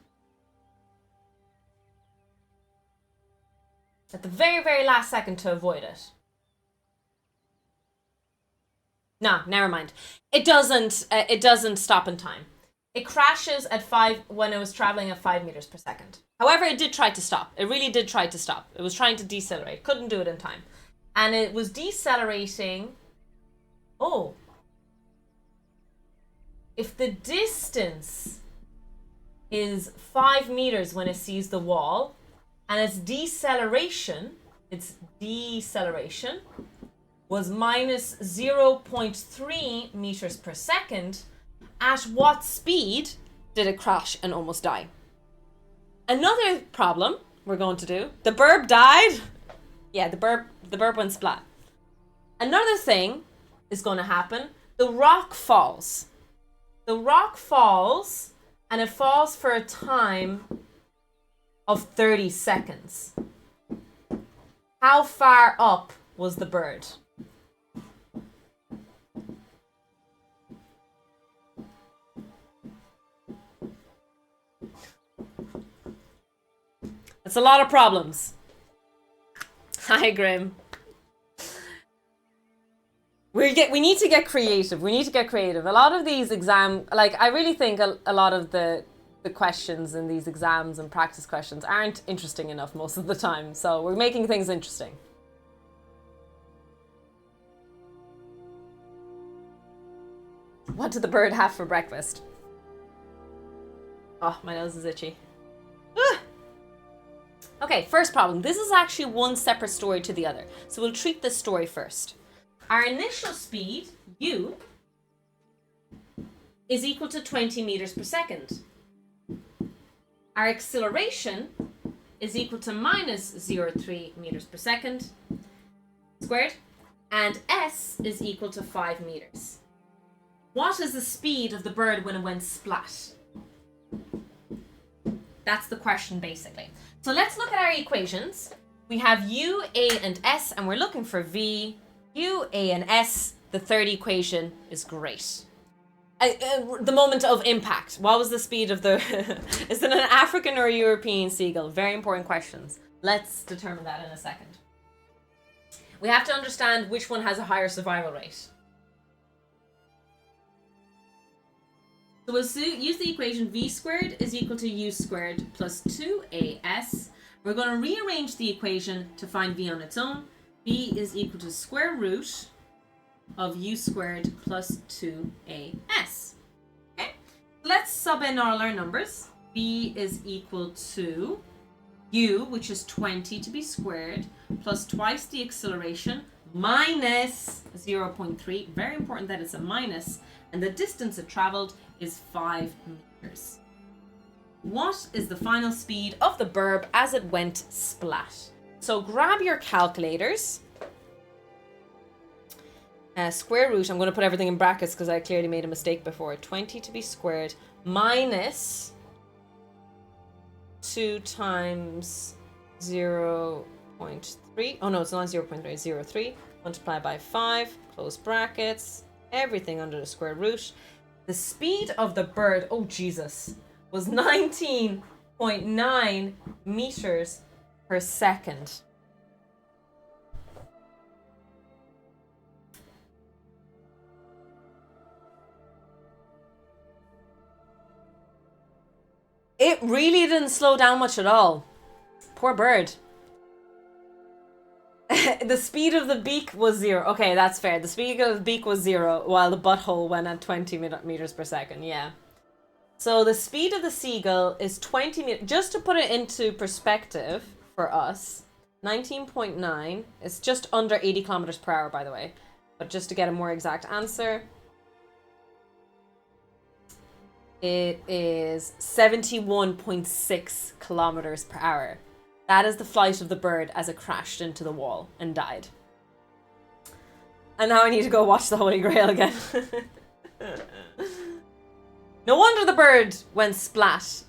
at the very, very last second to avoid it. No, never mind. It doesn't stop in time. It crashes at 5 when it was traveling at 5 meters per second. However, it did try to stop. It really did try to stop. It was trying to decelerate. Couldn't do it in time. And it was decelerating. Oh. If the distance is 5 meters when it sees the wall, and its deceleration was minus 0.3 meters per second, at what speed did it crash and almost die? Another problem we're going to do, the burb died. Yeah, the burb went splat. Another thing is going to happen, the rock falls. The rock falls, and it falls for a time of 30 seconds. How far up was the bird? That's a lot of problems. Hi, Grim. We need to get creative. We need to get creative. A lot of these I really think a lot of the questions in these exams and practice questions aren't interesting enough most of the time. So we're making things interesting. What did the bird have for breakfast? Oh, my nose is itchy. Ah! Okay, first problem. This is actually one separate story to the other. So we'll treat this story first. Our initial speed, u, is equal to 20 meters per second. Our acceleration is equal to minus 0.3 meters per second squared. And s is equal to 5 meters. What is the speed of the bird when it went splat? That's the question, basically. So let's look at our equations. We have u, a, and s, and we're looking for v, u, a, and s. The third equation is great. The moment of impact. What was the speed of the... Is it an African or a European seagull? Very important questions. Let's determine that in a second. We have to understand which one has a higher survival rate. So we'll use the equation v squared is equal to u squared plus 2as. We're going to rearrange the equation to find v on its own. v is equal to square root of u squared plus 2as. Okay, let's sub in all our numbers. v is equal to u, which is 20 to be squared, plus twice the acceleration, minus 0.3. Very important that it's a minus. And the distance it traveled is 5 meters. What is the final speed of the bird as it went splat? So grab your calculators. Square root, I'm going to put everything in brackets because I clearly made a mistake before. 20 to be squared minus 2 times 0.3. Oh no, it's not 0.3, 0.3. Multiply by 5, close brackets. Everything under the square root. The speed of the bird, oh Jesus, was 19.9 meters per second. It really didn't slow down much at all. Poor bird. The speed of the beak was 0. Okay, that's fair. The speed of the beak was 0, while the butthole went at 20 meters per second. Yeah. So the speed of the seagull is 20 meters. Just to put it into perspective for us, 19.9 is just under 80 kilometers per hour, by the way. But just to get a more exact answer, it is 71.6 kilometers per hour. That is the flight of the bird as it crashed into the wall and died. And now I need to go watch the Holy Grail again. No wonder the bird went splat.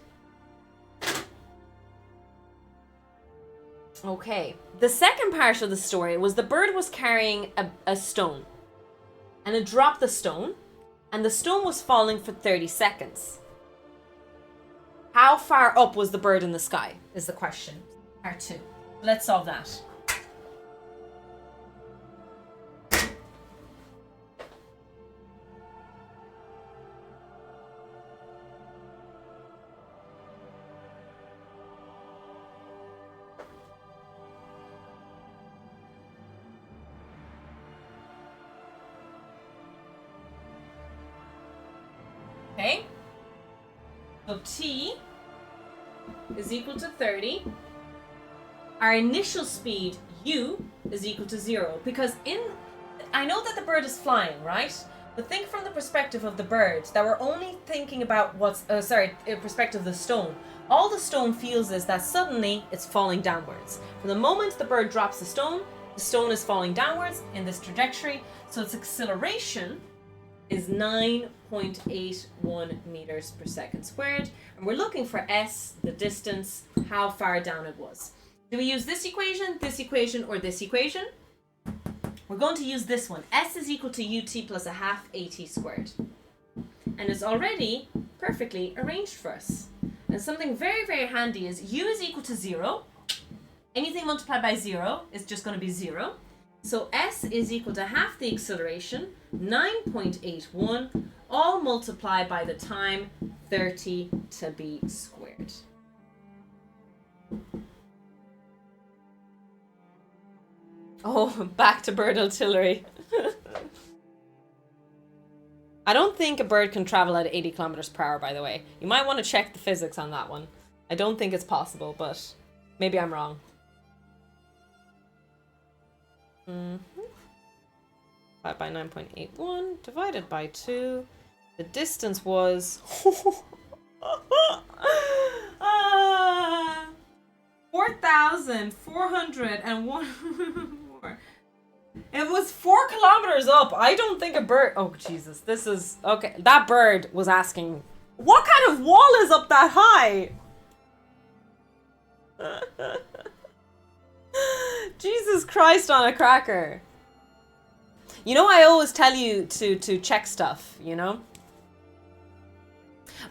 Okay. The second part of the story was the bird was carrying a stone. And it dropped the stone. And the stone was falling for 30 seconds. How far up was the bird in the sky is the question. Part 2. Let's solve that. Okay. So t is equal to 30. Our initial speed, u, is equal to 0. Because I know that the bird is flying, right? But think from the perspective of the bird, that we're only thinking about perspective of the stone. All the stone feels is that suddenly it's falling downwards. From the moment the bird drops the stone is falling downwards in this trajectory. So its acceleration is 9.81 meters per second squared. And we're looking for s, the distance, how far down it was. Do we use this equation, or this equation? We're going to use this one. S is equal to ut plus a half at squared. And it's already perfectly arranged for us. And something very, very handy is u is equal to 0. Anything multiplied by 0 is just going to be 0. So S is equal to half the acceleration, 9.81, all multiplied by the time, 30 to b squared. Oh, back to bird artillery. I don't think a bird can travel at 80 kilometers per hour, by the way. You might want to check the physics on that one. I don't think it's possible, but maybe I'm wrong. Mm-hmm. 5 by 9.81 divided by 2. The distance was 4,401 more. It was 4 kilometers up. I don't think a bird... Oh, Jesus. This is... Okay, that bird was asking, what kind of wall is up that high? Jesus Christ on a cracker. You know, I always tell you to check stuff, you know?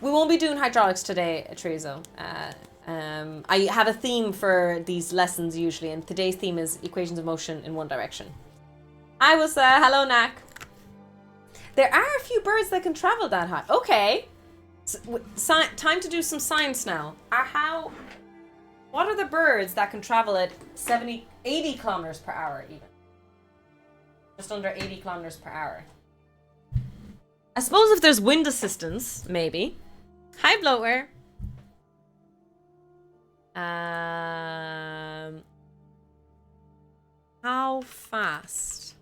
We won't be doing hydraulics today, Trezo. I have a theme for these lessons usually, and today's theme is equations of motion in one direction. Hi, Wissa. Hello, Nak. There are a few birds that can travel that high. Okay. Time to do some science now. What are the birds that can travel at 80 kilometers per hour even? Just under 80 kilometers per hour. I suppose if there's wind assistance, maybe. Hi, bloatware. How fast?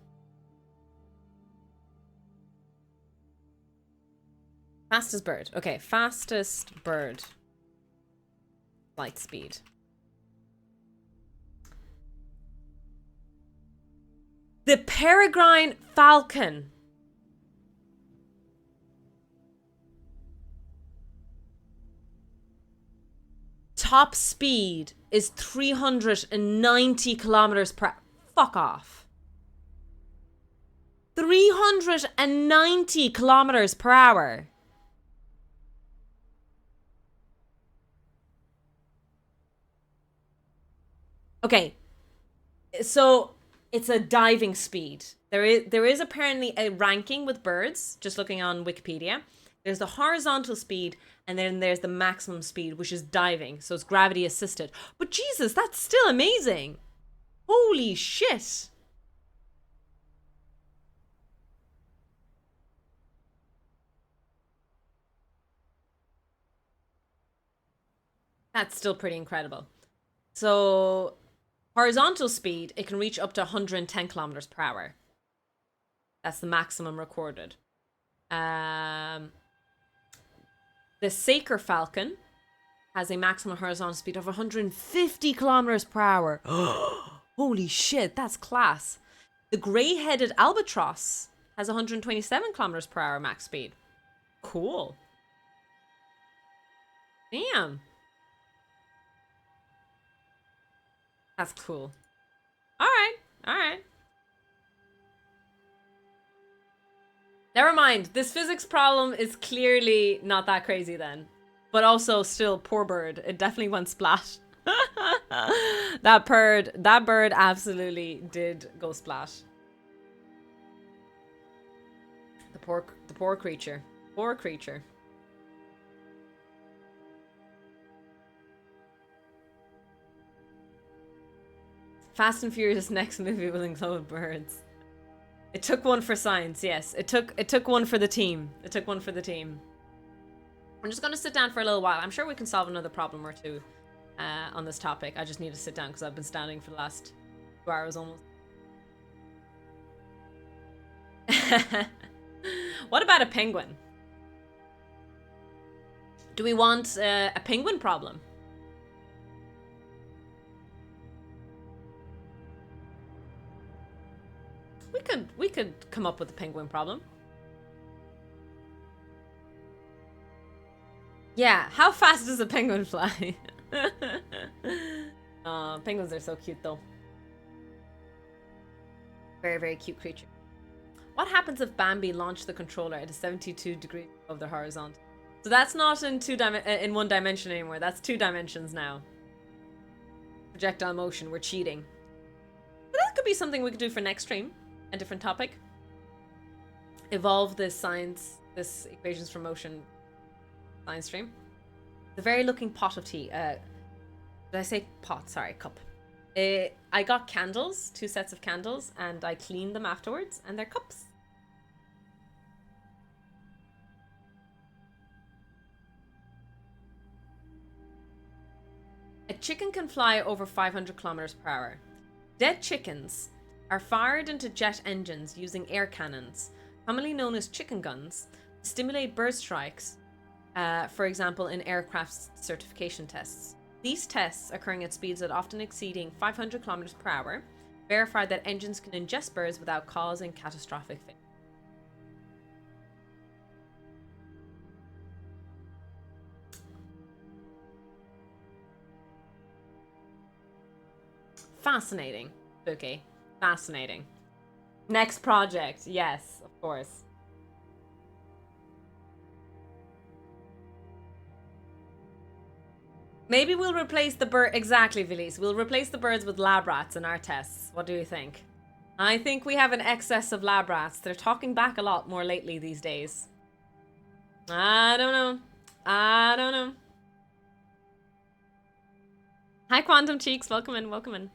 Fastest bird. Okay, fastest bird. Light speed. The peregrine falcon. Top speed is 390 kilometers per hour. Fuck off. 390 kilometers per hour. Okay. So it's a diving speed. There is apparently a ranking with birds, just looking on Wikipedia. There's the horizontal speed, and then there's the maximum speed, which is diving. So it's gravity assisted. But Jesus, that's still amazing. Holy shit. That's still pretty incredible. So horizontal speed, it can reach up to 110 kilometers per hour. That's the maximum recorded. The Saker Falcon has a maximum horizontal speed of 150 kilometers per hour. Holy shit, that's class. The Grey-headed Albatross has 127 kilometers per hour max speed. Cool. Damn. That's cool. All right. All right. Never mind. This physics problem is clearly not that crazy then. But also still, poor bird. It definitely went splat. That bird absolutely did go splat. The poor creature. Poor creature. Fast and Furious next movie will include birds. It took one for science, yes. It took one for the team. It took one for the team. I'm just gonna sit down for a little while. I'm sure we can solve another problem or two on this topic. I just need to sit down because I've been standing for the last 2 hours almost. What about a penguin? Do we want a penguin problem? We could come up with a penguin problem. Yeah, how fast does a penguin fly? Penguins are so cute though. Very, very cute creature. What happens if Bambi launched the controller at a 72 degrees above the horizontal? So that's not in one dimension anymore. That's 2 dimensions now. Projectile motion, we're cheating. that could be something we could do for next stream. A different topic. Evolve this science, this equations for motion science stream. The very looking pot of tea. Did I say pot? Sorry, cup. I got candles, 2 sets of candles, and I cleaned them afterwards, and they're cups. A chicken can fly over 500 kilometers per hour. Dead chickens are fired into jet engines using air cannons, commonly known as chicken guns, to stimulate bird strikes, for example, in aircraft certification tests. These tests, occurring at speeds that often exceeding 500 kilometers per hour, verify that engines can ingest birds without causing catastrophic failure. Fascinating. Okay. Fascinating. Next project. Yes, of course. Maybe we'll replace the bird. Exactly, Vilise. We'll replace the birds with lab rats in our tests. What do you think? I think we have an excess of lab rats. They're talking back a lot more lately these days. I don't know. I don't know. Hi, Quantum Cheeks. Welcome in. Welcome in.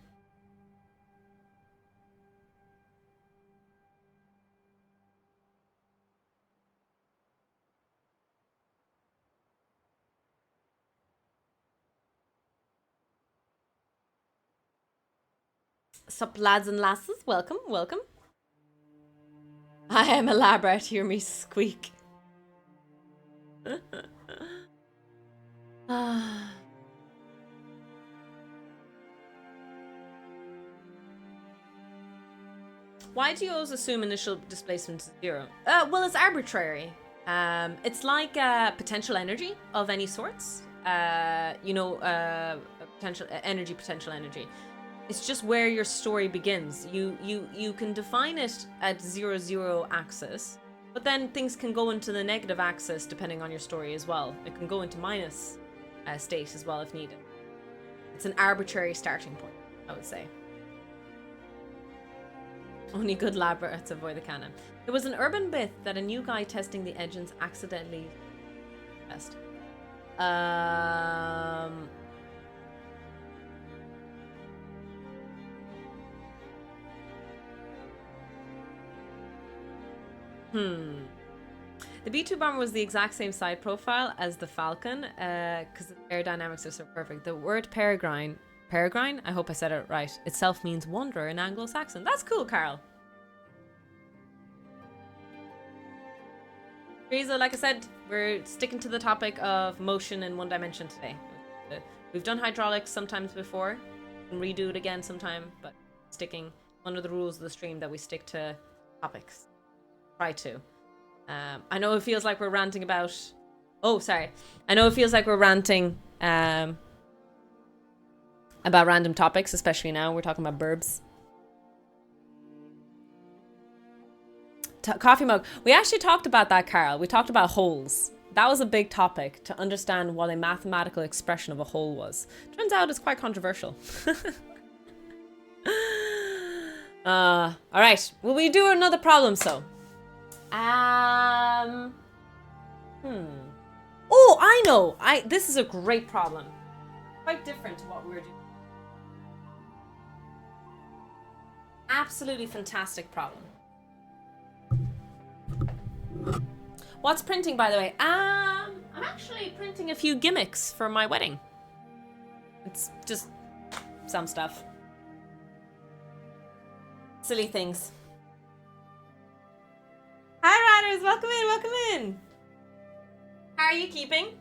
Sup, lads and lasses? Welcome, welcome. I am a lab rat. Hear me squeak. Why do you always assume initial displacement is 0? Well, it's arbitrary. It's like potential energy of any sorts. Potential energy. It's just where your story begins. You can define it at 0, axis, but then things can go into the negative axis depending on your story as well. It can go into minus state as well if needed. It's an arbitrary starting point, I would say. Only good lab rats avoid the cannon. There was an urban myth that a new guy testing the engines accidentally test. The B-2 bomber was the exact same side profile as the Falcon, because the aerodynamics are so perfect. The word peregrine, I hope I said it right, itself means wanderer in Anglo-Saxon. That's cool, Carl. Teresa, like I said, we're sticking to the topic of motion in one dimension today. We've done hydraulics sometimes before. We can redo it again sometime, but sticking under the rules of the stream that we stick to topics. Try to. I know it feels like we're ranting about... Oh, sorry. I know it feels like we're ranting about random topics, especially now. We're talking about burbs. Coffee mug. We actually talked about that, Carl. We talked about holes. That was a big topic, to understand what a mathematical expression of a hole was. Turns out it's quite controversial. All right. Will we do another problem, so? Oh, I know. This is a great problem. Quite different to what we were doing. Absolutely fantastic problem. What's printing, by the way? I'm actually printing a few gimmicks for my wedding. It's just some stuff. Silly things. Hi, riders. Welcome in. Welcome in. How are you keeping?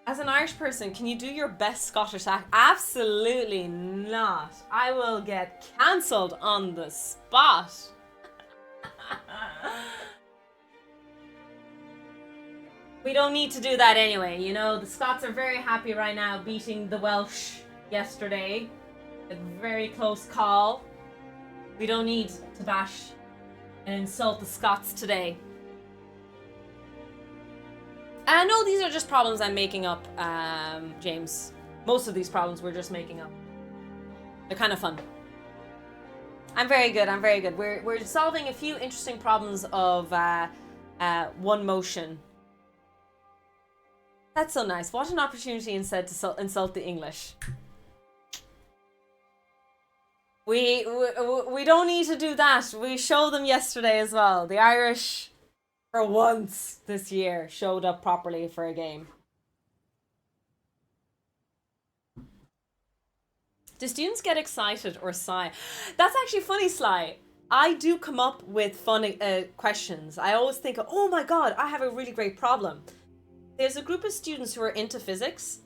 As an Irish person, can you do your best Scottish accent? Absolutely not. I will get cancelled on the spot. We don't need to do that anyway. You know, the Scots are very happy right now beating the Welsh yesterday. A very close call. We don't need to bash and insult the Scots today. No, these are just problems I'm making up, James. Most of these problems we're just making up. They're kind of fun. I'm very good. We're solving a few interesting problems of one motion. That's so nice. What an opportunity instead to insult the English. We don't need to do that. We showed them yesterday as well. The Irish, for once this year, showed up properly for a game. Do students get excited or sigh? That's actually funny, Sly. I do come up with fun questions. I always think, oh my god, I have a really great problem. There's a group of students who are into physics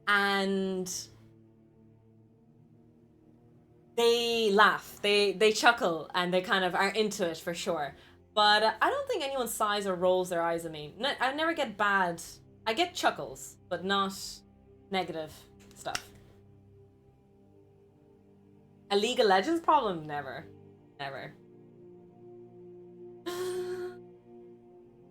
and they laugh, they chuckle, and they kind of are into it for sure. But I don't think anyone sighs or rolls their eyes at me. I never get bad. I get chuckles, but not negative stuff. A League of Legends problem? Never. Never.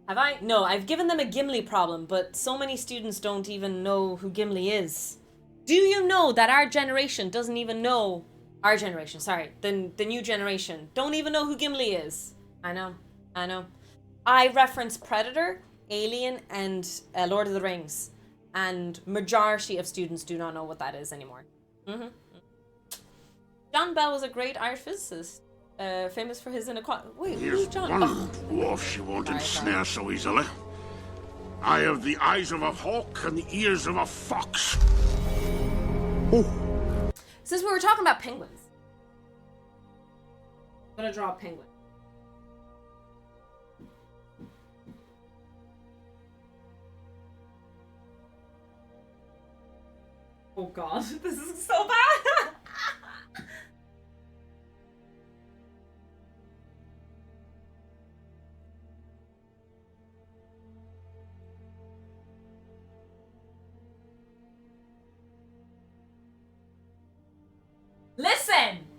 Have I? No, I've given them a Gimli problem, but so many students don't even know who Gimli is. Do you know that our generation doesn't even know... Our generation, sorry. The new generation don't even know who Gimli is. I know. I reference Predator, Alien, and Lord of the Rings. And majority of students do not know what that is anymore. John Bell was a great Irish physicist. Famous for his inequality. Wait, who's John? Here's one dwarf she won't ensnare so easily. I have the eyes of a hawk and the ears of a fox. Oh. Since we were talking about penguins, I'm gonna draw a penguin. Oh god, this is so bad!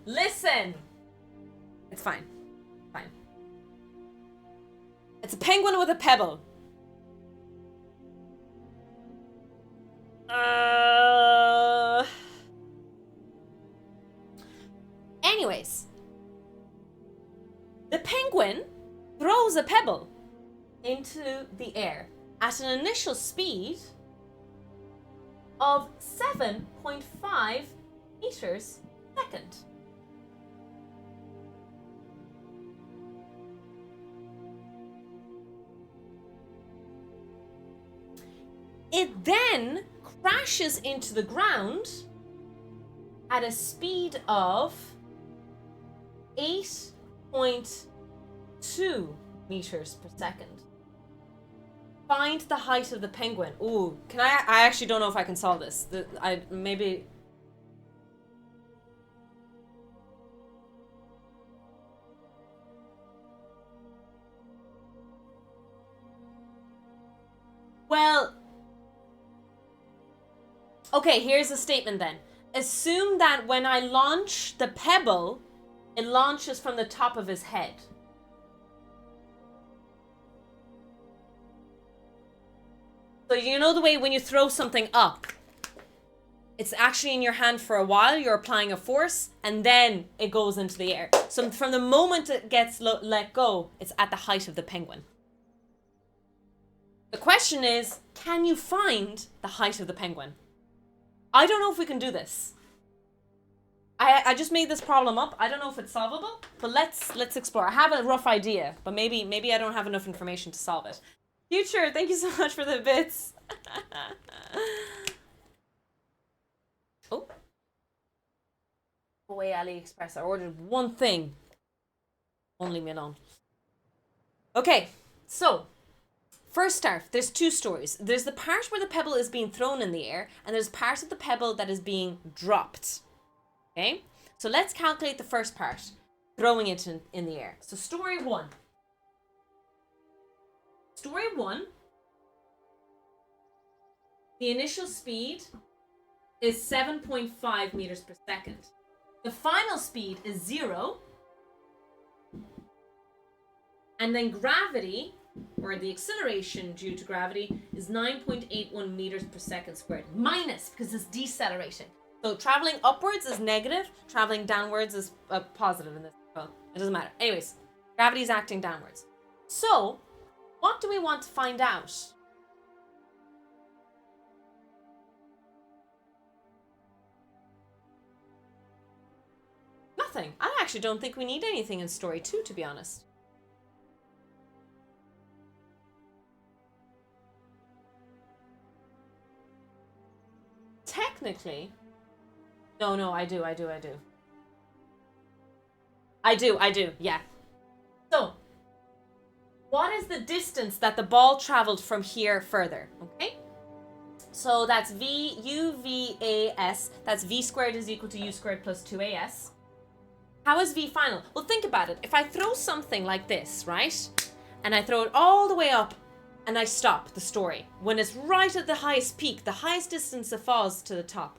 Listen! It's fine. It's a penguin with a pebble. Anyways. The penguin throws a pebble into the air at an initial speed of 7.5 meters per second. It then crashes into the ground at a speed of 8.2 meters per second. Find the height of the penguin. Ooh, can I actually don't know if I can solve this. Maybe... Well... Okay, here's a statement then. Assume that when I launch the pebble, it launches from the top of his head. So you know the way when you throw something up, it's actually in your hand for a while, you're applying a force, and then it goes into the air. So from the moment it gets let go, it's at the height of the penguin. The question is, can you find the height of the penguin? I don't know if we can do this. I just made this problem up. I don't know if it's solvable, but let's explore. I have a rough idea, but maybe I don't have enough information to solve it. Future, thank you so much for the bits. Oh. Away AliExpress. I ordered one thing. Won't leave me alone. Okay, so first start, there's two stories. There's the part where the pebble is being thrown in the air, and there's part of the pebble that is being dropped. Okay? So let's calculate the first part, throwing it in the air. So story one. Story one, the initial speed is 7.5 meters per second. The final speed is 0. And then gravity or the acceleration due to gravity, is 9.81 meters per second squared. Minus, because it's decelerating. So traveling upwards is negative, traveling downwards is positive in this. Well, it doesn't matter. Anyways, gravity is acting downwards. So, what do we want to find out? Nothing. I actually don't think we need anything in story 2, to be honest. Technically, no, I do, yeah. So, what is the distance that the ball traveled from here further, okay? So that's VUVAS, that's V squared is equal to U squared plus 2AS. How is V final? Well, think about it. If I throw something like this, right? And I throw it all the way up and I stop the story. When it's right at the highest peak, the highest distance it falls to the top.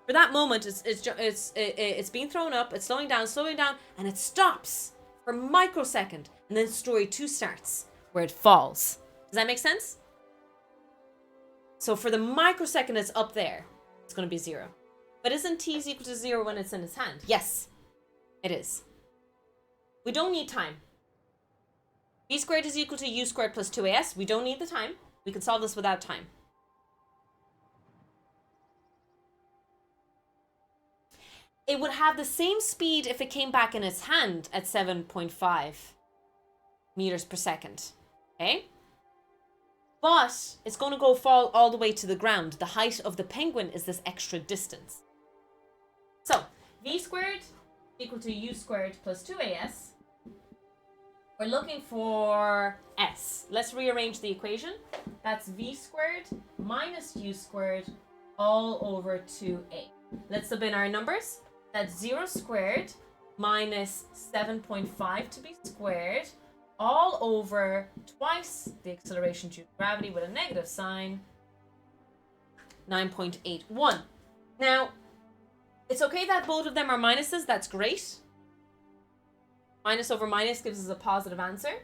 For that moment, it's being thrown up, it's slowing down, and it stops for a microsecond. And then story 2 starts, where it falls. Does that make sense? So for the microsecond it's up there, it's going to be 0. But isn't t is equal to 0 when it's in its hand? Yes, it is. We don't need time. V squared is equal to U squared plus 2AS. We don't need the time. We can solve this without time. It would have the same speed if it came back in its hand at 7.5 meters per second. Okay? But it's going to fall all the way to the ground. The height of the penguin is this extra distance. So, V squared equal to U squared plus 2AS. We're looking for S. Let's rearrange the equation. That's V squared minus U squared all over 2A. Let's sub in our numbers. That's 0 squared minus 7.5 to be squared all over twice the acceleration due to gravity with a negative sign, 9.81. Now, it's okay that both of them are minuses. That's great. Minus over minus gives us a positive answer.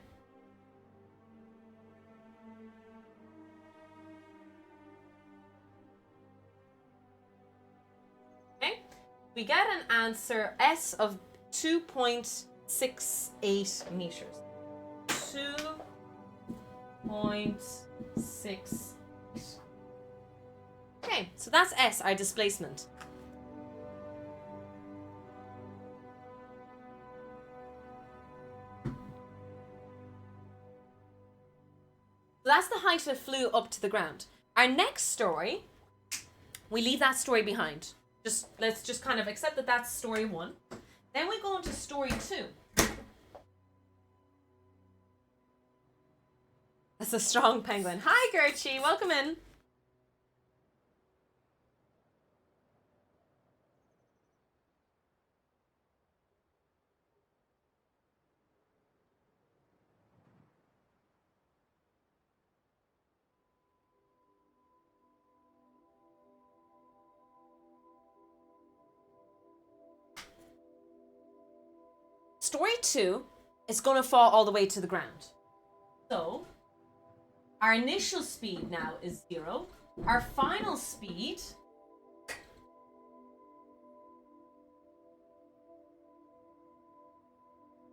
Okay. We get an answer S of 2.68 meters. 2.6. Okay, so that's S, our displacement. So that's the height it flew up to the ground. Our next story, we leave that story behind. Let's just kind of accept that that's story 1. Then we go into story 2. That's a strong penguin. Hi, Gertrude. Welcome in. Story 2 is going to fall all the way to the ground. So, our initial speed now is 0. Our final speed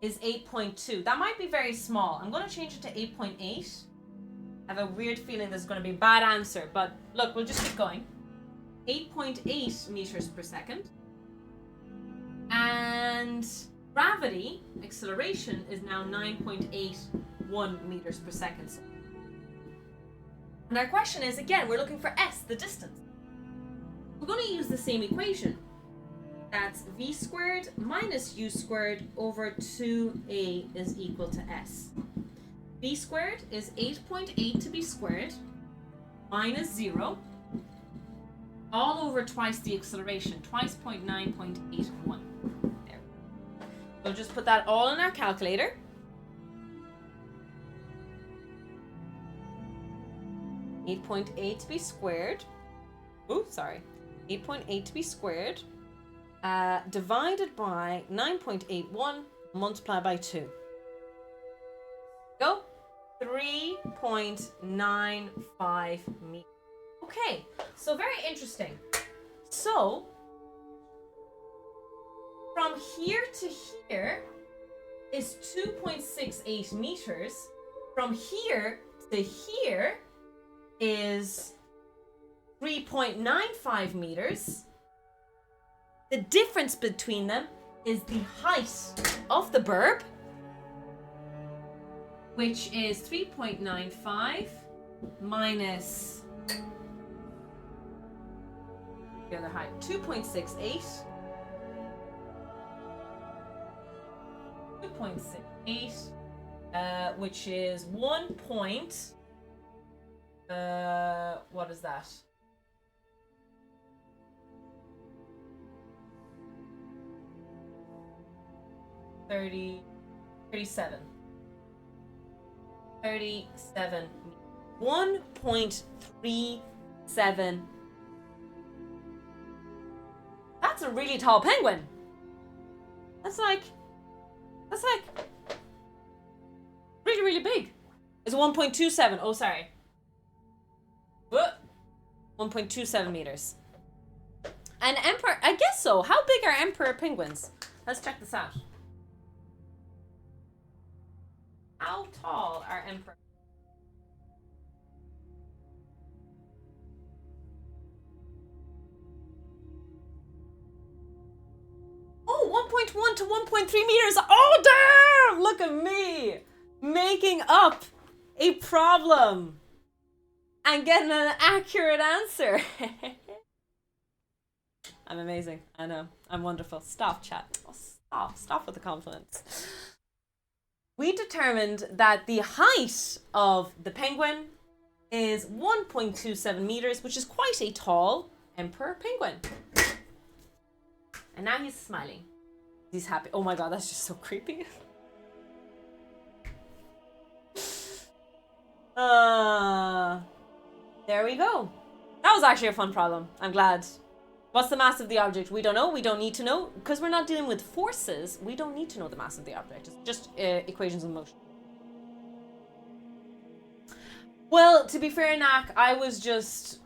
is 8.2. That might be very small. I'm going to change it to 8.8. I have a weird feeling there's going to be a bad answer, but look, we'll just keep going. 8.8 meters per second. And gravity, acceleration, is now 9.81 meters per second. And our question is, again, we're looking for S, the distance. We're going to use the same equation. That's V squared minus U squared over 2A is equal to S. V squared is 8.8 to be squared minus 0 all over twice the acceleration, twice 0.9.81. There. So just put that all in our calculator. 8.8 to be squared. Oh, sorry. 8.8 to be squared. Divided by 9.81 multiplied by 2. Go. 3.95 meters. Okay, so very interesting. So, from here to here is 2.68 meters. From here to here is 3.95 meters. The difference between them is the height of the burb, which is 3.95 minus the other height, 2.68. 2.68, which is 1 point. What is that? Thirty, 37. 37. 1.37. That's a really tall penguin. That's like really, really big. It's 1.27. Oh, sorry. 1.27 meters. An emperor, I guess so. How big are emperor penguins? Let's check this out. How tall are emperor? Oh, 1.1 to 1.3 meters. Oh, damn! Look at me making up a problem and getting an accurate answer. I'm amazing. I know. I'm wonderful. Stop, chat. Oh, stop with the compliments. We determined that the height of the penguin is 1.27 meters, which is quite a tall emperor penguin. And now he's smiling. He's happy. Oh my god, that's just so creepy. There we go. That was actually a fun problem. I'm glad. What's the mass of the object? We don't know. We don't need to know. Because we're not dealing with forces, we don't need to know the mass of the object. It's just equations of motion. Well, to be fair, Nak, I was just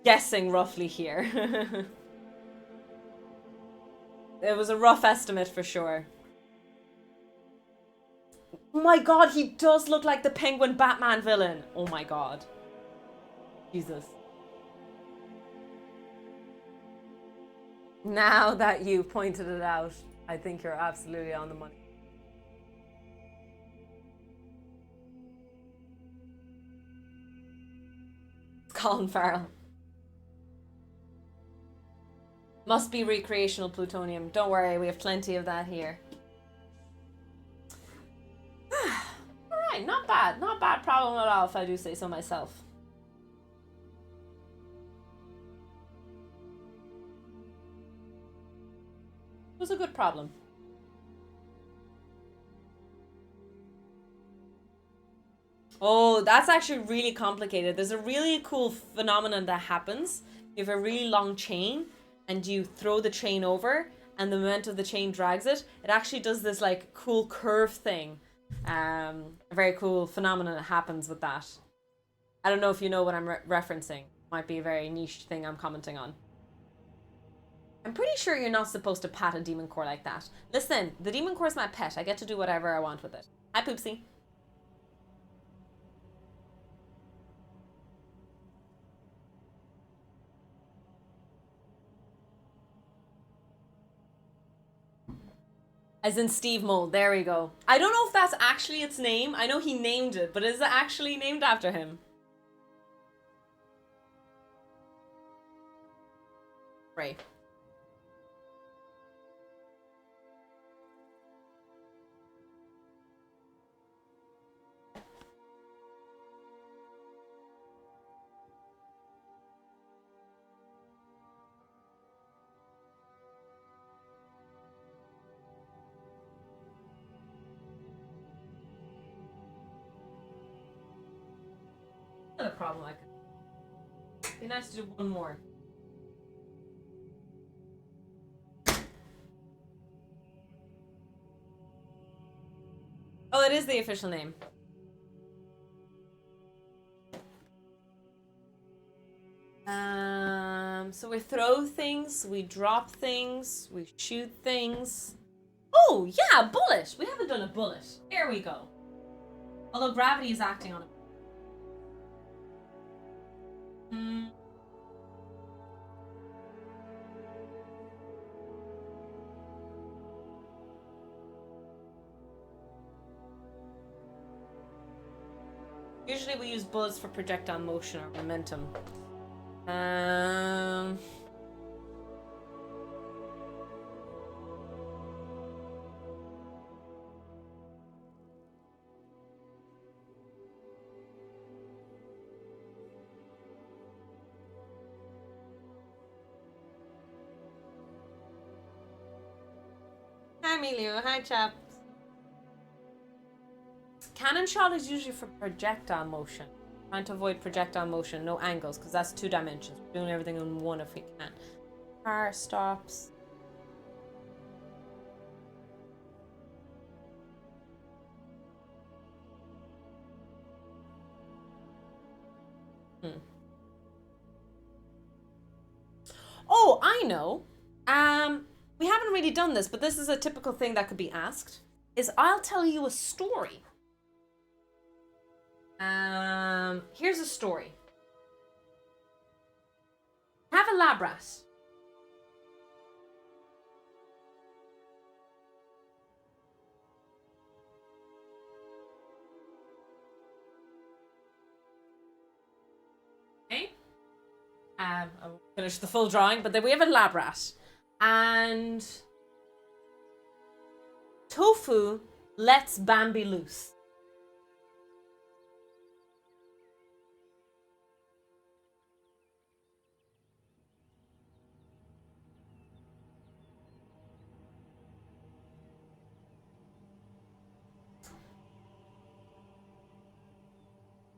guessing roughly here. It was a rough estimate for sure. Oh my god, he does look like the Penguin Batman villain. Oh my god. Jesus. Now that you pointed it out, I think you're absolutely on the money. Colin Farrell. Must be recreational plutonium. Don't worry, we have plenty of that here. Alright, not bad. Not bad problem at all, if I do say so myself. It was a good problem. Oh, that's actually really complicated. There's a really cool phenomenon that happens. You have a really long chain and you throw the chain over and the momentum of the chain drags it. It actually does this like cool curve thing. A very cool phenomenon that happens with that. I don't know if you know what I'm referencing. Might be a very niche thing I'm commenting on. I'm pretty sure you're not supposed to pat a demon core like that. Listen, the demon core is my pet. I get to do whatever I want with it. Hi, Poopsie. As in Steve Mold. There we go. I don't know if that's actually its name. I know he named it, but is it actually named after him? Right. Not a problem. I could. Be nice to do one more. Oh, it is the official name. we throw things, we drop things, we shoot things. Oh, yeah, a bullet. We haven't done a bullet. Here we go. Although gravity is acting on it. Usually we use bullets for projectile motion or momentum. Hi, Emilio. Hi, chap. Cannon shot is usually for projectile motion. Trying to avoid projectile motion, no angles, because that's 2 dimensions. We're doing everything in 1 if we can. Car stops. Oh, I know. We haven't really done this, but this is a typical thing that could be asked. Is I'll tell you a story. Here's a story. Have a lab rat. Okay. I won't finish the full drawing, but then we have a lab rat. And Tofu lets Bambi loose.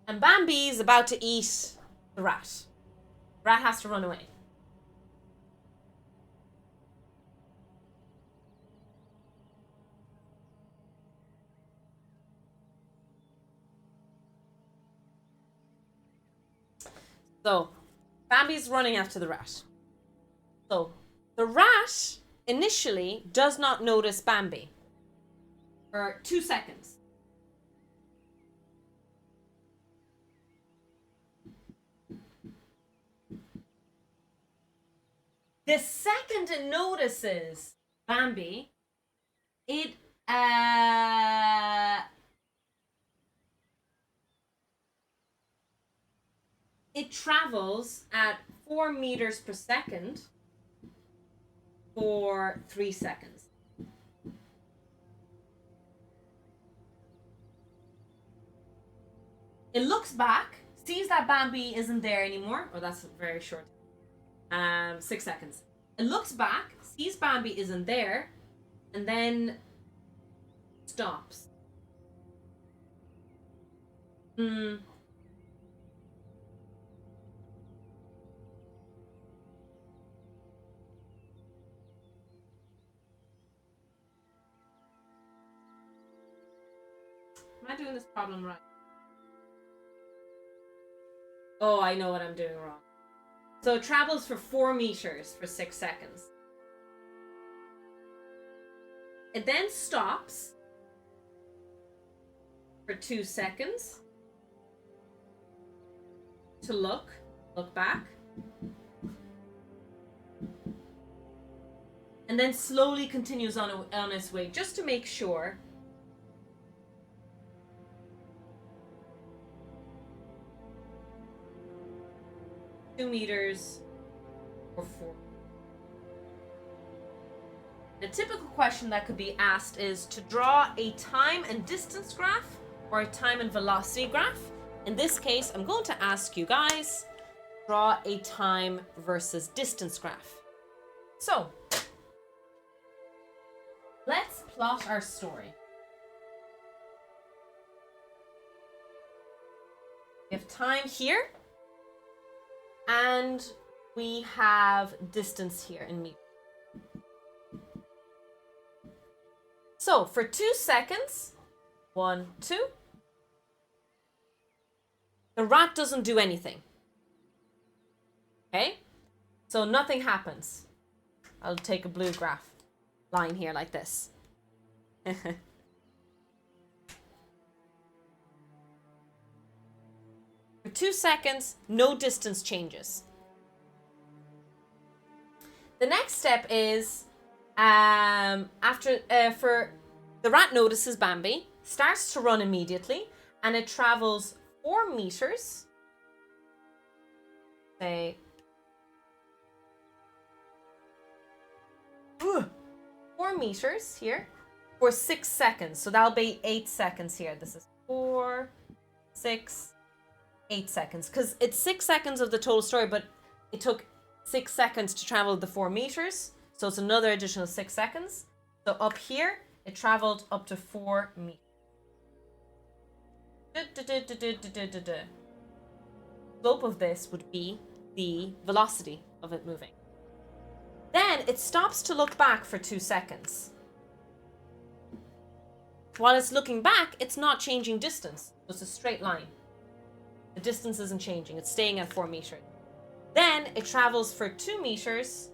And Bambi is about to eat the rat. The rat has to run away. So, Bambi's running after the rat. So, the rat initially does not notice Bambi for 2 seconds. The second it notices Bambi, it travels at 4 meters per second for 3 seconds. It looks back, sees that Bambi isn't there anymore. Oh, that's very short. 6 seconds. It looks back, sees Bambi isn't there, and then stops. Am I doing this problem right? Oh, I know what I'm doing wrong. So it travels for 4 meters for 6 seconds. It then stops for 2 seconds to look back. And then slowly continues on its way just to make sure. Two meters or 4. The typical question that could be asked is to draw a time and distance graph or a time and velocity graph. In this case, I'm going to ask you guys, draw a time versus distance graph. So, let's plot our story. We have time here. And we have distance here in meters. So for 2 seconds, 1, 2, the rat doesn't do anything. Okay? So nothing happens. I'll take a blue graph line here like this. For 2 seconds, no distance changes. The next step is for the rat notices Bambi, starts to run immediately, and it travels 4 meters. Say 4 meters here for 6 seconds. So that'll be 8 seconds here. This is 4, 6, 8 seconds. Because it's 6 seconds of the total story, but it took 6 seconds to travel the 4 meters. So it's another additional 6 seconds. So up here, it traveled up to 4 meters. Slope of this would be the velocity of it moving. Then it stops to look back for 2 seconds. While it's looking back, it's not changing distance. It's a straight line. The distance isn't changing. It's staying at 4 meters. Then it travels for 2 meters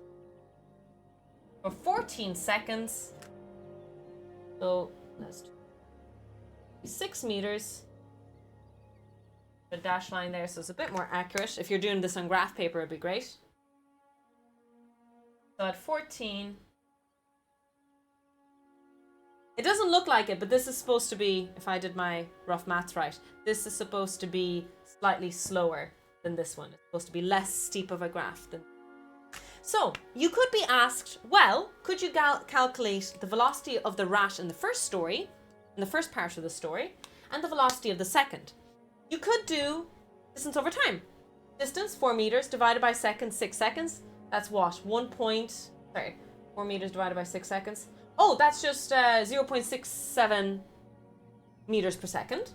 for 14 seconds. So let's do 6 meters. A dash line there, so it's a bit more accurate. If you're doing this on graph paper, it'd be great. So at 14, it doesn't look like it, but this is supposed to be, if I did my rough maths right, this is supposed to be slightly slower than this one. It's supposed to be less steep of a graph than. So you could be asked, well, could you calculate the velocity of the rat in the first story, in the first part of the story, and the velocity of the second? You could do distance over time. Distance, 4 meters, divided by seconds, 6 seconds. That's what? 4 meters divided by 6 seconds. Oh, that's just 0.67 meters per second.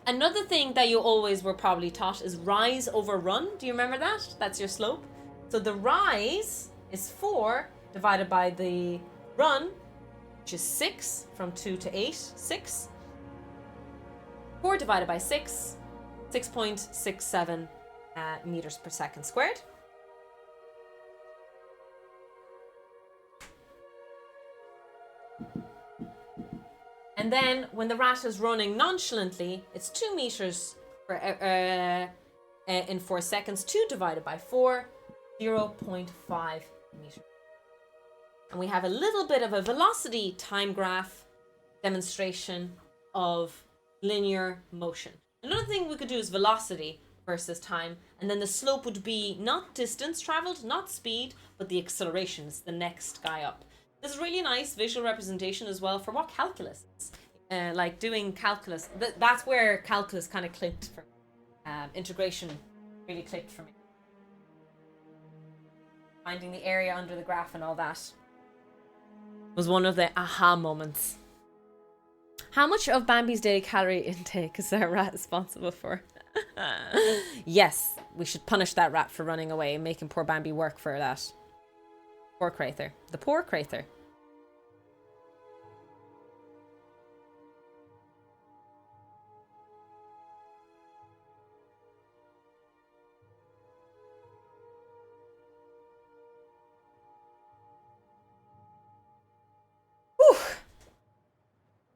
Another thing that you always were probably taught is rise over run. Do you remember that? That's your slope. So the rise is 4 divided by the run, which is 6, from 2 to 8, 6. 4 divided by 6, 6.67 meters per second squared. And then when the rat is running nonchalantly, it's 2 meters per, in 4 seconds. 2 divided by 4, 0.5 meters. And we have a little bit of a velocity time graph demonstration of linear motion. Another thing we could do is velocity versus time, and then the slope would be not distance traveled, not speed, but the acceleration is the next guy up. This is really nice visual representation as well for what calculus is. Like doing calculus, that's where calculus kind of clicked for me. Integration really clicked for me. Finding the area under the graph and all that was one of the aha moments. How much of Bambi's daily calorie intake is our rat responsible for? Yes, we should punish that rat for running away and making poor Bambi work for that. Poor Crather. The poor Crather.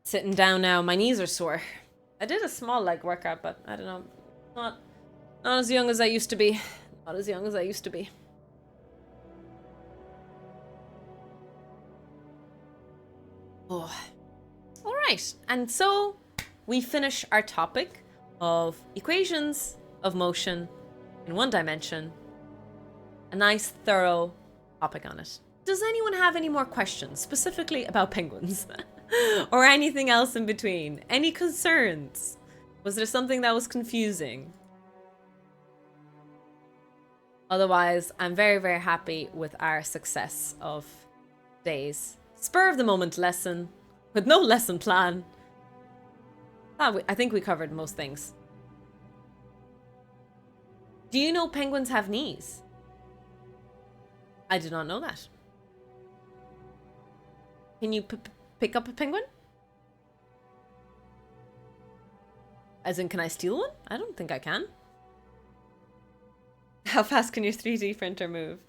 Sitting down now, my knees are sore. I did a small leg workout, but I don't know, not as young as I used to be. Not as young as I used to be. Oh, all right. And so we finish our topic of equations of motion in one dimension. A nice, thorough topic on it. Does anyone have any more questions, specifically about penguins? Or anything else in between? Any concerns? Was there something that was confusing? Otherwise, I'm very, very happy with our success of today's spur of the moment lesson with no lesson plan. I think we covered most things. Do you know penguins have knees? I did not know that. Can you pick up a penguin? As in, can I steal one? I don't think I can. How fast can your 3D printer move?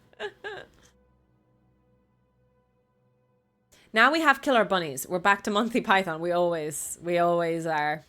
Now we have killer bunnies. We're back to Monty Python. We always are.